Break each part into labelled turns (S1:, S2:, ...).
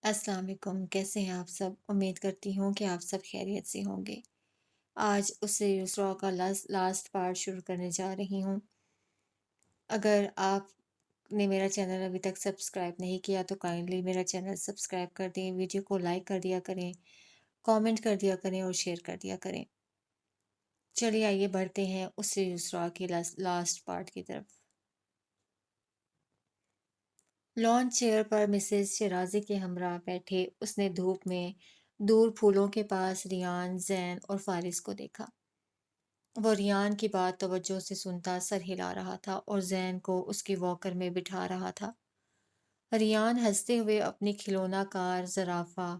S1: السلام علیکم، کیسے ہیں آپ سب؟ امید کرتی ہوں کہ آپ سب خیریت سے ہوں گے۔ آج اس سیریز را کا لاسٹ پارٹ شروع کرنے جا رہی ہوں۔ اگر آپ نے میرا چینل ابھی تک سبسکرائب نہیں کیا تو کائنڈلی میرا چینل سبسکرائب کر دیں، ویڈیو کو لائک کر دیا کریں، کامنٹ کر دیا کریں اور شیئر کر دیا کریں۔ چلیے آئیے بڑھتے ہیں اس سیریز را کے لاسٹ پارٹ کی طرف۔ لان چیئر پر مسز شیرازی کے ہمراہ بیٹھے اس نے دھوپ میں دور پھولوں کے پاس ریان، زین اور فارس کو دیکھا۔ وہ ریان کی بات توجہ سے سنتا سر ہلا رہا تھا اور زین کو اس کی واکر میں بٹھا رہا تھا۔ ریان ہنستے ہوئے اپنی کھلونا کار، زرافہ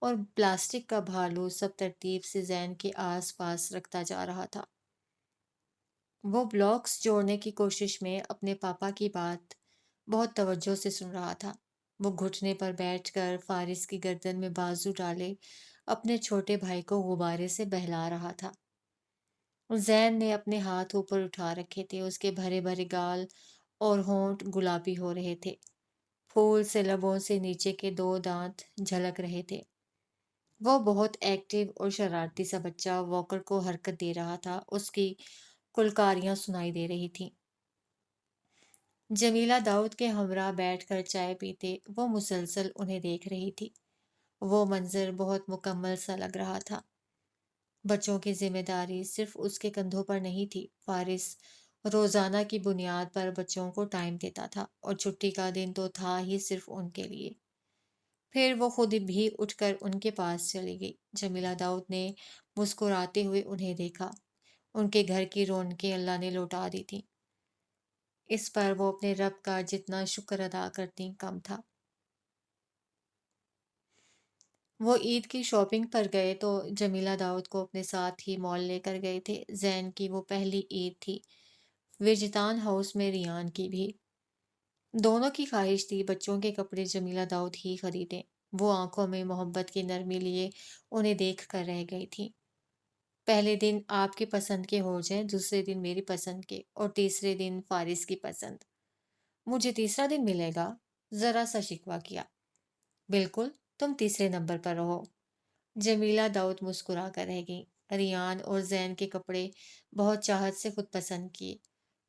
S1: اور پلاسٹک کا بھالو سب ترتیب سے زین کے آس پاس رکھتا جا رہا تھا۔ وہ بلاکس جوڑنے کی کوشش میں اپنے پاپا کی بات بہت توجہ سے سن رہا تھا۔ وہ گھٹنے پر بیٹھ کر فارس کی گردن میں بازو ڈالے اپنے چھوٹے بھائی کو غبارے سے بہلا رہا تھا۔ زین نے اپنے ہاتھ اوپر اٹھا رکھے تھے، اس کے بھرے بھرے گال اور ہونٹ گلابی ہو رہے تھے۔ پھول سے لبوں سے نیچے کے دو دانت جھلک رہے تھے۔ وہ بہت ایکٹیو اور شرارتی سا بچہ واکر کو حرکت دے رہا تھا، اس کی کلکاریاں سنائی دے رہی تھیں۔ جمیلہ داؤد کے ہمراہ بیٹھ کر چائے پیتے وہ مسلسل انہیں دیکھ رہی تھی۔ وہ منظر بہت مکمل سا لگ رہا تھا۔ بچوں کی ذمہ داری صرف اس کے کندھوں پر نہیں تھی۔ فارس روزانہ کی بنیاد پر بچوں کو ٹائم دیتا تھا اور چھٹی کا دن تو تھا ہی صرف ان کے لیے۔ پھر وہ خود بھی اٹھ کر ان کے پاس چلی گئی۔ جمیلہ داؤد نے مسکراتے ہوئے انہیں دیکھا۔ ان کے گھر کی رونقیں اللہ نے لوٹا دی تھیں۔ اس پر وہ اپنے رب کا جتنا شکر ادا کرتی کم تھا۔ وہ عید کی شاپنگ پر گئے تو جمیلہ داؤد کو اپنے ساتھ ہی مال لے کر گئے تھے۔ زین کی وہ پہلی عید تھی، وجدان ہاؤس میں ریان کی بھی۔ دونوں کی خواہش تھی بچوں کے کپڑے جمیلہ داؤد ہی خریدیں۔ وہ آنکھوں میں محبت کی نرمی لیے انہیں دیکھ کر رہ گئی تھی۔ پہلے دن آپ کی پسند کے ہو جائیں، دوسرے دن میری پسند کے اور تیسرے دن فارس کی پسند۔ مجھے تیسرا دن ملے گا؟ ذرا سا شکوہ کیا۔ بالکل، تم تیسرے نمبر پر رہو۔ جمیلہ داؤد مسکرا کر رہ گئی۔ ریان اور زین کے کپڑے بہت چاہت سے خود پسند کیے۔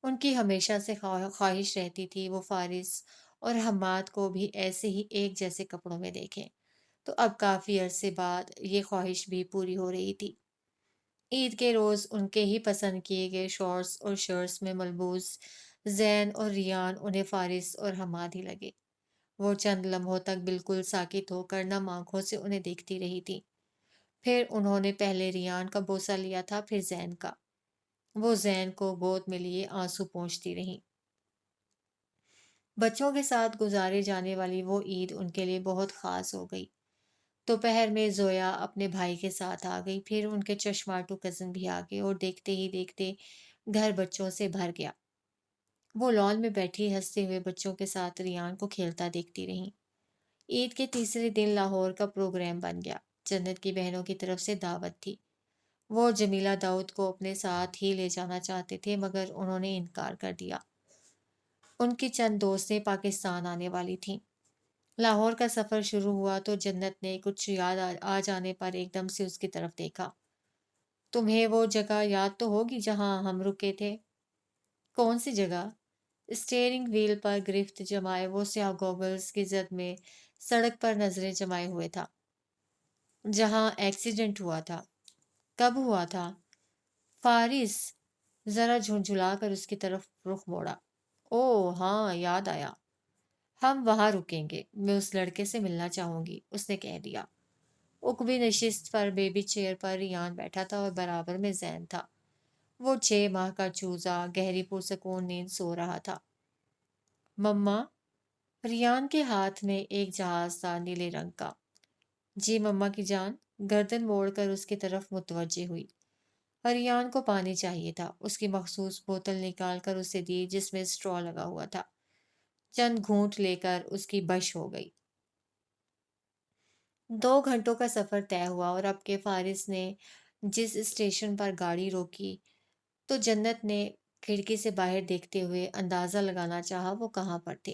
S1: ان کی ہمیشہ سے خواہش رہتی تھی وہ فارس اور حماد کو بھی ایسے ہی ایک جیسے کپڑوں میں دیکھیں، تو اب کافی عرصے بعد یہ خواہش بھی پوری ہو رہی تھی۔ عید کے روز ان کے ہی پسند کیے گئے شارٹس اور شرٹس میں ملبوس زین اور ریان انہیں فارس اور حماد ہی لگے۔ وہ چند لمحوں تک بالکل ساکت ہو کر نم آنکھوں سے انہیں دیکھتی رہی تھی۔ پھر انہوں نے پہلے ریان کا بوسہ لیا تھا، پھر زین کا۔ وہ زین کو گود میں لیے آنسو پونچھتی رہیں۔ بچوں کے ساتھ گزارے جانے والی وہ عید ان کے لیے بہت خاص ہو گئی۔ دوپہر میں زویا اپنے بھائی کے ساتھ آ گئی، پھر ان کے چشماٹو کزن بھی آ گئے اور دیکھتے ہی دیکھتے گھر بچوں سے بھر گیا۔ وہ لان میں بیٹھی ہنستے ہوئے بچوں کے ساتھ ریان کو کھیلتا دیکھتی رہیں۔ عید کے تیسرے دن لاہور کا پروگرام بن گیا۔ جنت کی بہنوں کی طرف سے دعوت تھی۔ وہ جمیلہ داؤد کو اپنے ساتھ ہی لے جانا چاہتے تھے مگر انہوں نے انکار کر دیا۔ ان کی چند دوستیں پاکستان آنے والی تھیں۔ لاہور کا سفر شروع ہوا تو جنت نے کچھ یاد آ جانے پر ایک دم سے اس کی طرف دیکھا۔ تمہیں وہ جگہ یاد تو ہوگی جہاں ہم رکے تھے؟ کون سی جگہ؟ اسٹیئرنگ وہیل پر گرفت جمائے وہ سیاہ گوگلز کی زد میں سڑک پر نظریں جمائے ہوئے تھا، جہاں ایکسیڈنٹ ہوا تھا۔ کب ہوا تھا؟ فارس ذرا جھنجھلا کر اس کی طرف رخ موڑا۔ اوہ ہاں، یاد آیا۔ ہم وہاں رکیں گے، میں اس لڑکے سے ملنا چاہوں گی، اس نے کہہ دیا۔ اکبی نشست پر بیبی چیئر پر ریان بیٹھا تھا اور برابر میں زین تھا۔ وہ 6 ماہ کا چوزا گہری پرسکون نیند سو رہا تھا۔ مما، ریان کے ہاتھ میں ایک جہاز تھا نیلے رنگ کا۔ جی مما کی جان، گردن موڑ کر اس کی طرف متوجہ ہوئی۔ ریان کو پانی چاہیے تھا۔ اس کی مخصوص بوتل نکال کر اسے دی جس میں اسٹرا لگا ہوا تھا۔ چند گھونٹ لے کر اس کی بش ہو گئی۔ 2 گھنٹوں کا سفر طے ہوا اور اب کے فارس نے جس اسٹیشن پر گاڑی روکی تو جنت نے کھڑکی سے باہر دیکھتے ہوئے اندازہ لگانا چاہا وہ کہاں پر تھے۔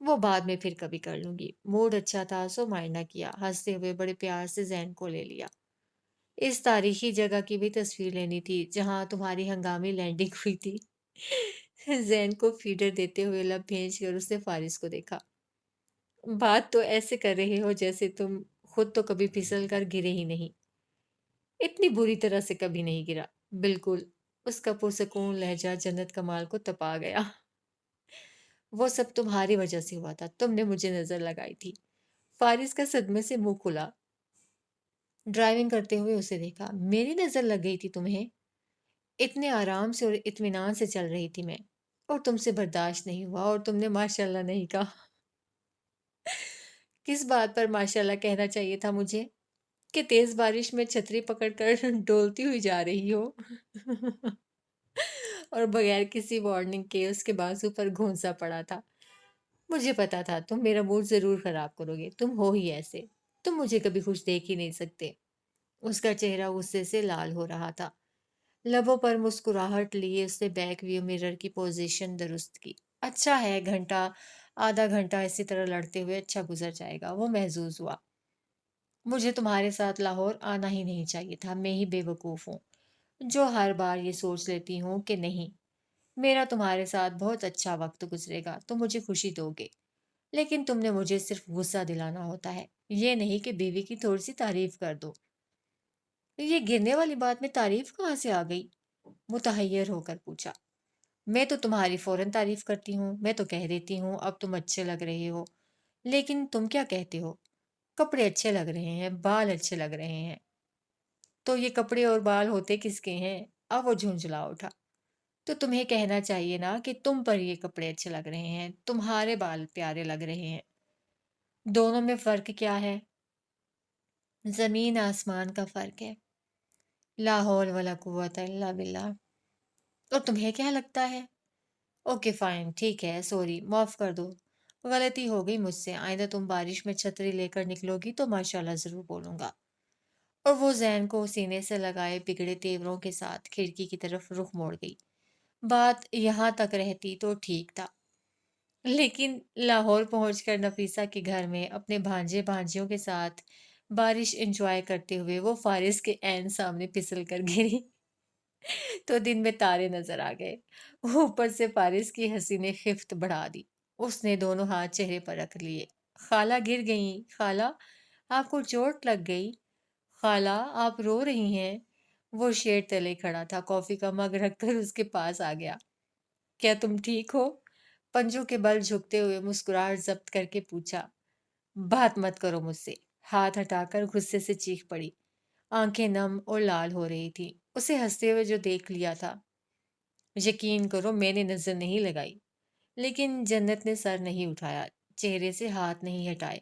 S1: وہ بعد میں پھر کبھی کر لوں گی۔ موڈ اچھا تھا سو مائنڈ نہ کیا، ہنستے ہوئے بڑے پیار سے زین کو لے لیا۔ اس تاریخی جگہ کی بھی تصویر لینی تھی جہاں تمہاری ہنگامی لینڈنگ ہوئی تھی۔ زین کو فیڈر دیتے ہوئے لب بھیج کر اس نے فارس کو دیکھا۔ بات تو ایسے کر رہے ہو جیسے تم خود تو کبھی پھسل کر گرے ہی نہیں۔ اتنی بری طرح سے کبھی نہیں گرا۔ بالکل۔ اس کا پرسکون لہجہ جنت کمال کو تپا گیا۔ وہ سب تمہاری وجہ سے ہوا تھا، تم نے مجھے نظر لگائی تھی۔ فارس کا صدمے سے منہ کھلا۔ ڈرائیونگ کرتے ہوئے اسے دیکھا۔ میری نظر لگ گئی تھی تمہیں؟ اتنے آرام سے اور اطمینان سے چل رہی تھی میں، اور تم سے برداشت نہیں ہوا اور تم نے ماشاءاللہ نہیں کہا۔ کس بات پر ماشاءاللہ کہنا چاہیے تھا مجھے؟ کہ تیز بارش میں چھتری پکڑ کر ڈولتی ہوئی جا رہی ہو اور بغیر کسی وارننگ کے اس کے بازو پر گھونسا پڑا تھا۔ مجھے پتا تھا تم میرا موڈ ضرور خراب کرو گے، تم ہو ہی ایسے، تم مجھے کبھی خوش دیکھ ہی نہیں سکتے۔ اس کا چہرہ غصے سے لال ہو رہا تھا۔ لبوں پر مسکراہٹ لیے اس نے بیک ویو مرر کی پوزیشن درست کی۔ اچھا ہے، آدھا گھنٹہ اسی طرح لڑتے ہوئے اچھا گزر جائے گا، وہ محظوظ ہوا۔ مجھے تمہارے ساتھ لاہور آنا ہی نہیں چاہیے تھا، میں ہی بے وقوف ہوں جو ہر بار یہ سوچ لیتی ہوں کہ نہیں، میرا تمہارے ساتھ بہت اچھا وقت گزرے گا، تم مجھے خوشی دو گے، لیکن تم نے مجھے صرف غصہ دلانا ہوتا ہے، یہ نہیں کہ بیوی کی تھوڑی سی تعریف کر دو۔ یہ گرنے والی بات میں تعریف کہاں سے آ گئی؟ متحیر ہو کر پوچھا۔ میں تو تمہاری فوراً تعریف کرتی ہوں، میں تو کہہ دیتی ہوں اب تم اچھے لگ رہے ہو، لیکن تم کیا کہتے ہو؟ کپڑے اچھے لگ رہے ہیں، بال اچھے لگ رہے ہیں۔ تو یہ کپڑے اور بال ہوتے کس کے ہیں؟ اب وہ جھنجھلا اٹھا۔ تو تمہیں کہنا چاہیے نا کہ تم پر یہ کپڑے اچھے لگ رہے ہیں، تمہارے بال پیارے لگ رہے ہیں۔ دونوں میں فرق کیا ہے؟ زمین آسمان کا فرق ہے۔ لا حول ولا قوت الا باللہ۔ اور تمہیں کیا لگتا ہے؟ اوکے فائن، ٹھیک ہے، سوری، معاف کر دو۔ غلطی ہو گئی مجھ سے، آئندہ تم بارش میں چھتری لے کر نکلو گی تو ماشاءاللہ ضرور بولوں گا۔ اور وہ زین کو سینے سے لگائے بگڑے تیوروں کے ساتھ کھڑکی کی طرف رخ موڑ گئی۔ بات یہاں تک رہتی تو ٹھیک تھا، لیکن لاہور پہنچ کر نفیسہ کے گھر میں اپنے بھانجے بھانجیوں کے ساتھ بارش انجوائے کرتے ہوئے وہ فارس کے عین سامنے پھسل کر گری تو دن میں تارے نظر آ گئے۔ اوپر سے فارس کی ہنسی نے خفت بڑھا دی۔ اس نے دونوں ہاتھ چہرے پر رکھ لیے۔ خالہ گر گئیں، خالہ آپ کو چوٹ لگ گئی، خالہ آپ رو رہی ہیں۔ وہ شیڈ تلے کھڑا تھا، کافی کا مگ رکھ کر اس کے پاس آ گیا۔ کیا تم ٹھیک ہو؟ پنجوں کے بل جھکتے ہوئے مسکراہٹ ضبط کر کے پوچھا۔ بات مت کرو مجھ سے، ہاتھ ہٹا کر غصے سے چیخ پڑی۔ آنکھیں نم اور لال ہو رہی تھی، اسے ہنستے ہوئے جو دیکھ لیا تھا۔ یقین کرو میں نے نظر نہیں لگائی، لیکن جنت نے سر نہیں اٹھایا، چہرے سے ہاتھ نہیں ہٹائے۔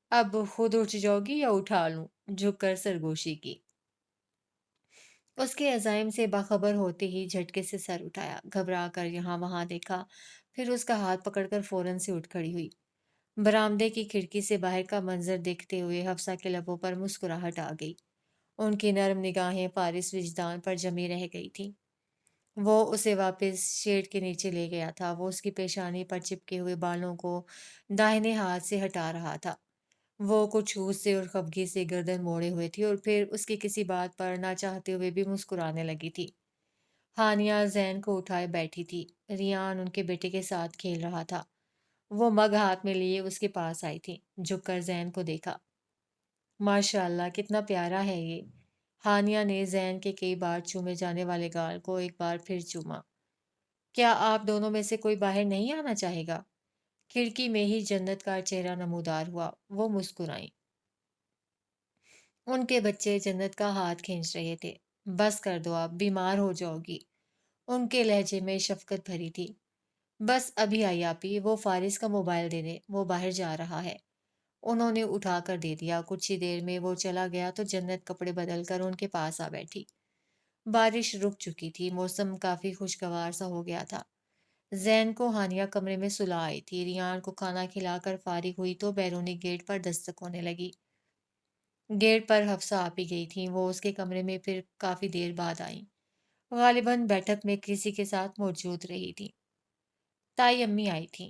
S1: اب خود اٹھ جاؤ گی یا اٹھا لوں؟ جھک کر سرگوشی کی۔ اس کے عزائم سے باخبر ہوتے ہی جھٹکے سے سر اٹھایا، گھبرا کر یہاں وہاں دیکھا، پھر اس کا ہاتھ پکڑ کر فوراً سے اٹھ کھڑی ہوئی۔ برآمدے کی کھڑکی سے باہر کا منظر دیکھتے ہوئے حفصہ کے لبوں پر مسکراہٹ آ گئی۔ ان کی نرم نگاہیں فارس وجدان پر جمی رہ گئی تھیں۔ وہ اسے واپس شیڈ کے نیچے لے گیا تھا، وہ اس کی پیشانی پر چپکے ہوئے بالوں کو داہنے ہاتھ سے ہٹا رہا تھا۔ وہ کچھ غصے اور خفگی سے گردن موڑے ہوئے تھی اور پھر اس کی کسی بات پر نہ چاہتے ہوئے بھی مسکرانے لگی تھی۔ ہانیہ زین کو اٹھائے بیٹھی تھی، ریان ان کے بیٹے کے ساتھ کھیل رہا تھا۔ وہ مگ ہاتھ میں لیے اس کے پاس آئی تھی، جھک کر زین کو دیکھا۔ ماشاء اللہ کتنا پیارا ہے یہ۔ ہانیہ نے زین کے کئی بار چومے جانے والے گال کو ایک بار پھر چوما۔ کیا آپ دونوں میں سے کوئی باہر نہیں آنا چاہے گا؟ کھڑکی میں ہی جنت کا چہرہ نمودار ہوا، وہ مسکرائیں۔ ان کے بچے جنت کا ہاتھ کھینچ رہے تھے۔ بس کر دو، آپ بیمار ہو جاؤ گی۔ ان کے لہجے میں شفقت بھری تھی۔ بس ابھی آئی آپی، وہ فارس کا موبائل دے دیں، وہ باہر جا رہا ہے۔ انہوں نے اٹھا کر دے دیا۔ کچھ ہی دیر میں وہ چلا گیا تو جنت کپڑے بدل کر ان کے پاس آ بیٹھی۔ بارش رک چکی تھی، موسم کافی خوشگوار سا ہو گیا تھا۔ زین کو ہانیہ کمرے میں سلا آئی تھی، ریان کو کھانا کھلا کر فارغ ہوئی تو بیرونی گیٹ پر دستک ہونے لگی۔ گیٹ پر حفصہ آپی گئی تھیں، وہ اس کے کمرے میں پھر کافی دیر بعد آئیں۔ غالباً بیٹھک میں کسی کے ساتھ موجود رہی تھیں۔ تائی امی آئی تھیں،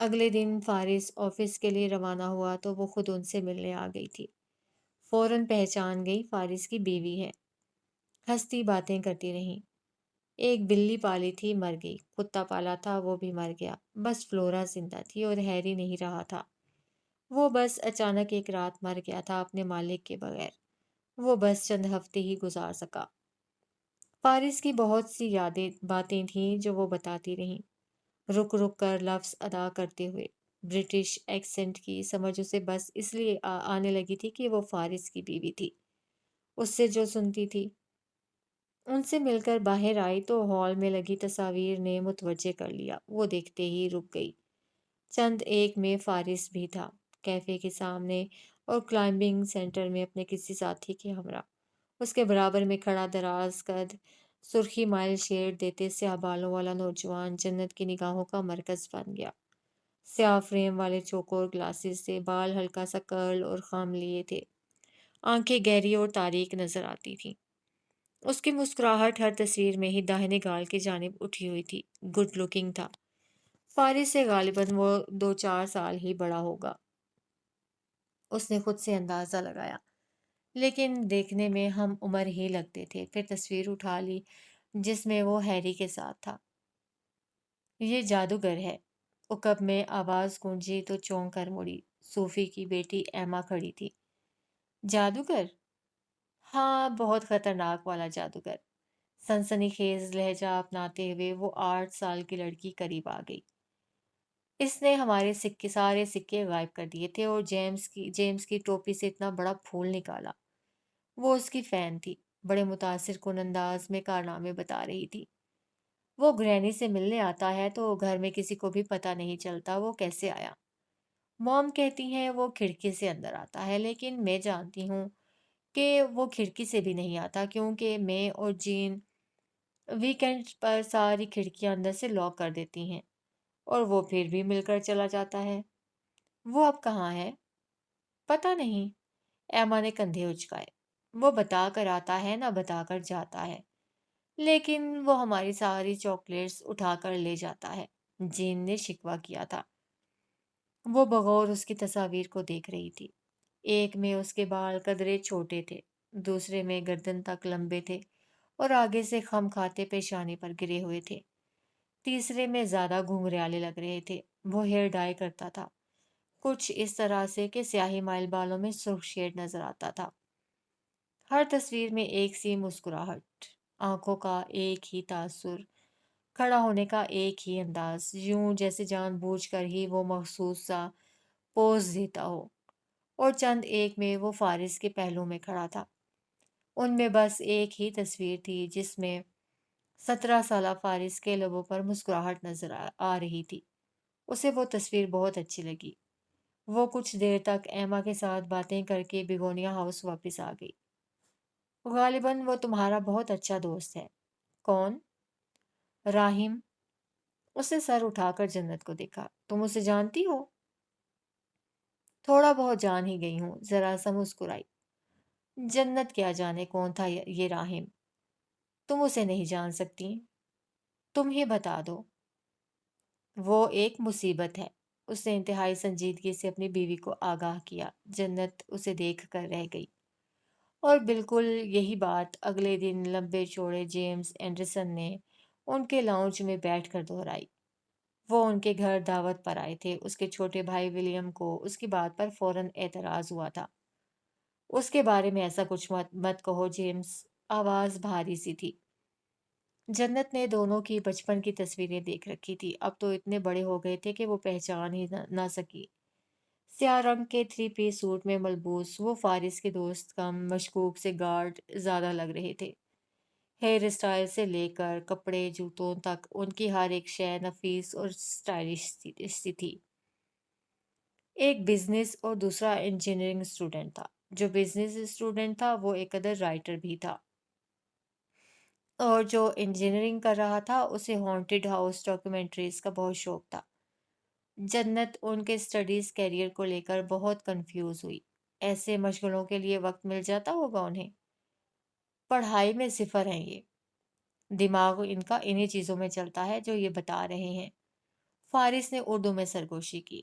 S1: اگلے دن فارس آفس کے لیے روانہ ہوا تو وہ خود ان سے ملنے آ گئی تھی۔ فوراً پہچان گئی، فارس کی بیوی ہے۔ ہنستی باتیں کرتی رہیں۔ ایک بلی پالی تھی، مر گئی۔ کتا پالا تھا، وہ بھی مر گیا۔ بس فلورا زندہ تھی اور ہیری نہیں رہا تھا۔ وہ بس اچانک ایک رات مر گیا تھا اپنے مالک کے بغیر۔ وہ بس چند ہفتے ہی گزار سکا۔ فارس کی بہت سی باتیں تھیں جو وہ بتاتی رہیں، رک رک کر لفظ ادا کرتے ہوئے۔ برٹش ایکسنٹ کی سمجھ اسے بس اس لیے آنے لگی تھی کہ وہ فارس کی بیوی تھی۔ اس سے جو سنتی تھی۔ ان سے مل کر باہر آئی تو ہال میں لگی تصاویر نے متوجہ کر لیا۔ وہ دیکھتے ہی رک گئی۔ چند ایک میں فارس بھی تھا، کیفے کے سامنے اور کلائمبنگ سینٹر میں اپنے کسی ساتھی کے ہمراہ۔ اس کے برابر میں کھڑا دراز قد، سرخی مائل شیڈ دیتے سیاہ بالوں والا نوجوان جنت کی نگاہوں کا مرکز بن گیا۔ سیاہ فریم والے چوکور گلاسز سے، بال ہلکا سا کرل اور خام لیے تھے، آنکھیں گہری اور تاریک نظر آتی تھیں۔ اس کی مسکراہٹ ہر تصویر میں ہی داہنے گال کی جانب اٹھی ہوئی تھی۔ گڈ لکنگ تھا۔ فارس سے غالباً وہ 2-4 سال ہی بڑا ہوگا، اس نے خود سے اندازہ لگایا، لیکن دیکھنے میں ہم عمر ہی لگتے تھے۔ پھر تصویر اٹھا لی جس میں وہ ہیری کے ساتھ تھا۔ یہ جادوگر ہے، عقب میں آواز گونجی تو چونک کر مڑی۔ صوفی کی بیٹی ایما کھڑی تھی۔ جادوگر؟ ہاں، بہت خطرناک والا جادوگر۔ سنسنی خیز لہجہ اپناتے ہوئے وہ 8 سال کی لڑکی قریب آ گئی۔ اس نے ہمارے سارے سکے غائب کر دیے تھے اور جیمز کی ٹوپی سے اتنا بڑا پھول نکالا۔ وہ اس کی فین تھی، بڑے متاثر کن انداز میں کارنامے بتا رہی تھی۔ وہ گرینی سے ملنے آتا ہے تو گھر میں کسی کو بھی پتہ نہیں چلتا وہ کیسے آیا۔ موم کہتی ہیں وہ کھڑکی سے اندر آتا ہے، لیکن میں جانتی ہوں کہ وہ کھڑکی سے بھی نہیں آتا، کیونکہ میں اور جین ویکنڈ پر ساری کھڑکیاں اندر سے لاک کر دیتی ہیں اور وہ پھر بھی مل کر چلا جاتا ہے۔ وہ اب کہاں ہے؟ پتہ نہیں، ایما نے کندھے اچکائے۔ وہ بتا کر آتا ہے نہ بتا کر جاتا ہے، لیکن وہ ہماری ساری چاکلیٹس اٹھا کر لے جاتا ہے، جین نے شکوہ کیا تھا۔ وہ بغور اس کی تصاویر کو دیکھ رہی تھی۔ ایک میں اس کے بال قدرے چھوٹے تھے، دوسرے میں گردن تک لمبے تھے اور آگے سے خم کھاتے پیشانی پر گرے ہوئے تھے، تیسرے میں زیادہ گھنگریالے لگ رہے تھے۔ وہ ہیئر ڈائی کرتا تھا، کچھ اس طرح سے کہ سیاہی مائل بالوں میں سرخ شیڈ نظر آتا تھا۔ ہر تصویر میں ایک سی مسکراہٹ، آنکھوں کا ایک ہی تاثر، کھڑا ہونے کا ایک ہی انداز، یوں جیسے جان بوجھ کر ہی وہ مخصوص سا پوز دیتا ہو۔ اور چند ایک میں وہ فارس کے پہلو میں کھڑا تھا۔ ان میں بس ایک ہی تصویر تھی جس میں 17 سالہ فارس کے لبوں پر مسکراہٹ نظر آ رہی تھی۔ اسے وہ تصویر بہت اچھی لگی۔ وہ کچھ دیر تک ایما کے ساتھ باتیں کر کے بیگونیا ہاؤس واپس آ گئی۔ غالباً وہ تمہارا بہت اچھا دوست ہے۔ کون؟ راہم۔ اس نے سر اٹھا کر جنت کو دیکھا۔ تم اسے جانتی ہو؟ تھوڑا بہت جان ہی گئی ہوں، ذرا سا مسکرائی۔ جنت کیا جانے کون تھا یہ راہم؟ تم اسے نہیں جان سکتی، تم ہی بتا دو۔ وہ ایک مصیبت ہے، اس نے انتہائی سنجیدگی سے اپنی بیوی کو آگاہ کیا۔ جنت اسے دیکھ کر رہ گئی۔ اور بالکل یہی بات اگلے دن لمبے چوڑے جیمز اینڈرسن نے ان کے لاؤنج میں بیٹھ کر دہرائی۔ وہ ان کے گھر دعوت پر آئے تھے۔ اس کے چھوٹے بھائی ولیم کو اس کی بات پر فوراً اعتراض ہوا تھا۔ اس کے بارے میں ایسا کچھ مت کہو جیمز، آواز بھاری سی تھی۔ جنت نے دونوں کی بچپن کی تصویریں دیکھ رکھی تھی، اب تو اتنے بڑے ہو گئے تھے کہ وہ پہچان ہی نہ سکی۔ سیاہ رنگ کے 3 پیس سوٹ میں ملبوس وہ فارس کے دوست کم مشکوک سے گارڈ زیادہ لگ رہے تھے۔ ہیئر اسٹائل سے لے کر کپڑے جوتوں تک ان کی ہر ایک شے نفیس اور سٹائلش سی تھی۔ ایک بزنس اور دوسرا انجینئرنگ اسٹوڈنٹ تھا۔ جو بزنس اسٹوڈنٹ تھا وہ ایک قدر رائٹر بھی تھا، اور جو انجینئرنگ کر رہا تھا اسے ہانٹڈ ہاؤس ڈاکیومنٹریز کا بہت شوق تھا۔ جنت ان کے اسٹڈیز کیریئر کو لے کر بہت کنفیوز ہوئی۔ ایسے مشغلوں کے لیے وقت مل جاتا ہوگا انہیں؟ پڑھائی میں صفر ہیں یہ، دماغ ان کا انہی چیزوں میں چلتا ہے جو یہ بتا رہے ہیں۔ فارس نے اردو میں سرگوشی کی۔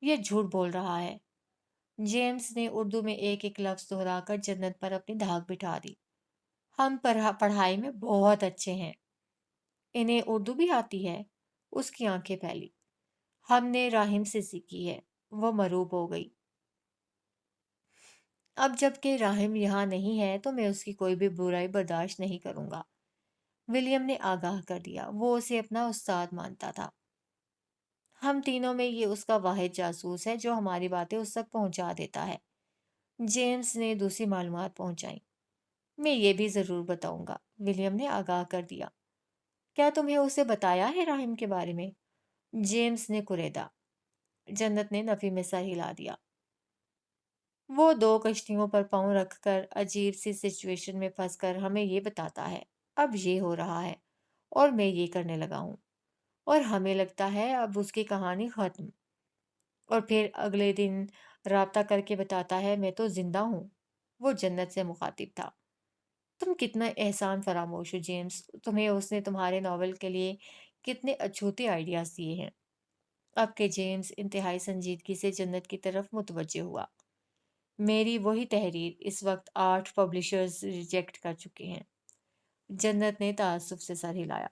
S1: یہ جھوٹ بول رہا ہے۔ جیمز نے اردو میں ایک ایک لفظ دہرا کر جنت پر اپنی دھاک بٹھا دی۔ ہم پڑھائی میں بہت اچھے ہیں، انہیں اردو بھی آتی ہے؟ اس کی آنکھیں پھیلی۔ ہم نے راہم سے سیکھی ہے۔ وہ مروب ہو گئی۔ اب جب کہ راہم یہاں نہیں ہے تو میں اس کی کوئی بھی برائی برداشت نہیں کروں گا، ولیم نے آگاہ کر دیا۔ وہ اسے اپنا استاد مانتا تھا۔ ہم تینوں میں یہ اس کا واحد جاسوس ہے جو ہماری باتیں اس تک پہنچا دیتا ہے۔ جیمز نے دوسری معلومات پہنچائیں۔ میں یہ بھی ضرور بتاؤں گا، ولیم نے آگاہ کر دیا۔ کیا تمہیں اسے بتایا ہے راہم کے بارے میں؟ جیمز نے کریدا۔ جنت نے نفی میں سر ہلا دیا۔ وہ دو کشتیوں پر پاؤں رکھ کر عجیب سی سچویشن میں پھنس کر ہمیں یہ بتاتا ہے۔ اب یہ ہو رہا ہے اور میں یہ کرنے لگا ہوں، اور ہمیں لگتا ہے اب اس کی کہانی ختم، اور پھر اگلے دن رابطہ کر کے بتاتا ہے میں تو زندہ ہوں۔ وہ جنت سے مخاطب تھا۔ تم کتنا احسان فراموش ہو جیمز، تمہیں اس نے تمہارے ناول کے لیے کتنے اچھوتے آئیڈیاز دیے ہیں۔ اب کہ جیمز انتہائی سنجیدگی سے جنت کی طرف متوجہ ہوا۔ میری وہی تحریر اس وقت 8 پبلشرز ریجیکٹ کر چکے ہیں۔ جنت نے تعصب سے سر ہلایا۔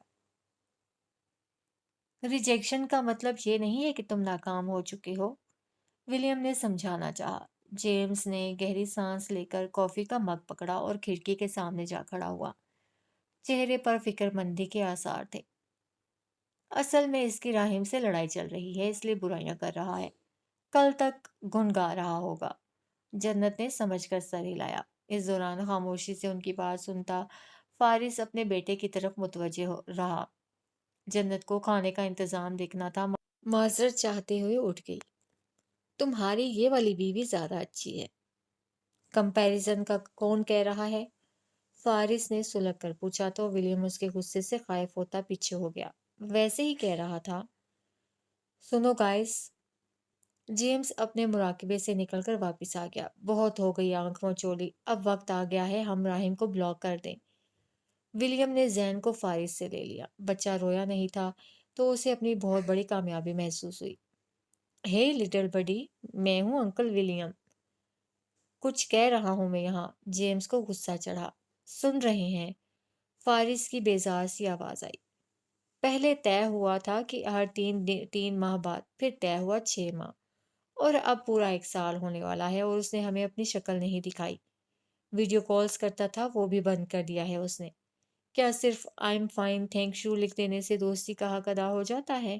S1: ریجیکشن کا مطلب یہ نہیں ہے کہ تم ناکام ہو چکے ہو، ولیم نے سمجھانا چاہا۔ جیمز نے گہری سانس لے کر کافی کا مگ پکڑا اور کھڑکی کے سامنے جا کھڑا ہوا۔ چہرے پر فکر مندی کے آثار تھے۔ اصل میں اس کی راہم سے لڑائی چل رہی ہے، اس لیے برائیاں کر رہا ہے۔ کل تک گنگا رہا ہوگا۔ جنت نے سمجھ کر سر ہلایا۔ اس دوران خاموشی سے ان کی بات سنتا فارس اپنے بیٹے کی طرف متوجہ رہا۔ جنت کو کھانے کا انتظام دیکھنا تھا، معذرت چاہتے ہوئے اٹھ گئی۔ تمہاری یہ والی بیوی زیادہ اچھی ہے۔ کمپیریزن کا کون کہہ رہا ہے؟ فارس نے سلگ کر پوچھا تو ولیم اس کے غصے سے خائف ہوتا پیچھے ہو گیا۔ ویسے ہی کہہ رہا تھا۔ سنو گائز، جیمز اپنے مراقبے سے نکل کر واپس آ گیا۔ بہت ہو گئی آنکھ مچولی، اب وقت آ گیا ہے ہم راہم کو بلاک کر دیں۔ ولیم نے زین کو فارس سے لے لیا۔ بچہ رویا نہیں تھا تو اسے اپنی بہت بڑی کامیابی محسوس ہوئی۔ ہے لٹل بڈی، میں ہوں انکل ولیم۔ کچھ کہہ رہا ہوں میں یہاں۔ جیمز کو غصہ چڑھا۔ سن رہے ہیں؟ فارس کی بیزار سی آواز آئی۔ پہلے طے ہوا تھا کہ ہر 3 ماہ بعد، پھر طے ہوا 6 ماہ، اور اب پورا 1 سال ہونے والا ہے اور اس نے ہمیں اپنی شکل نہیں دکھائی۔ ویڈیو کالز کرتا تھا، وہ بھی بند کر دیا ہے اس نے۔ کیا صرف I am fine thank you لکھ دینے سے دوستی کا حق ادا ہو جاتا ہے؟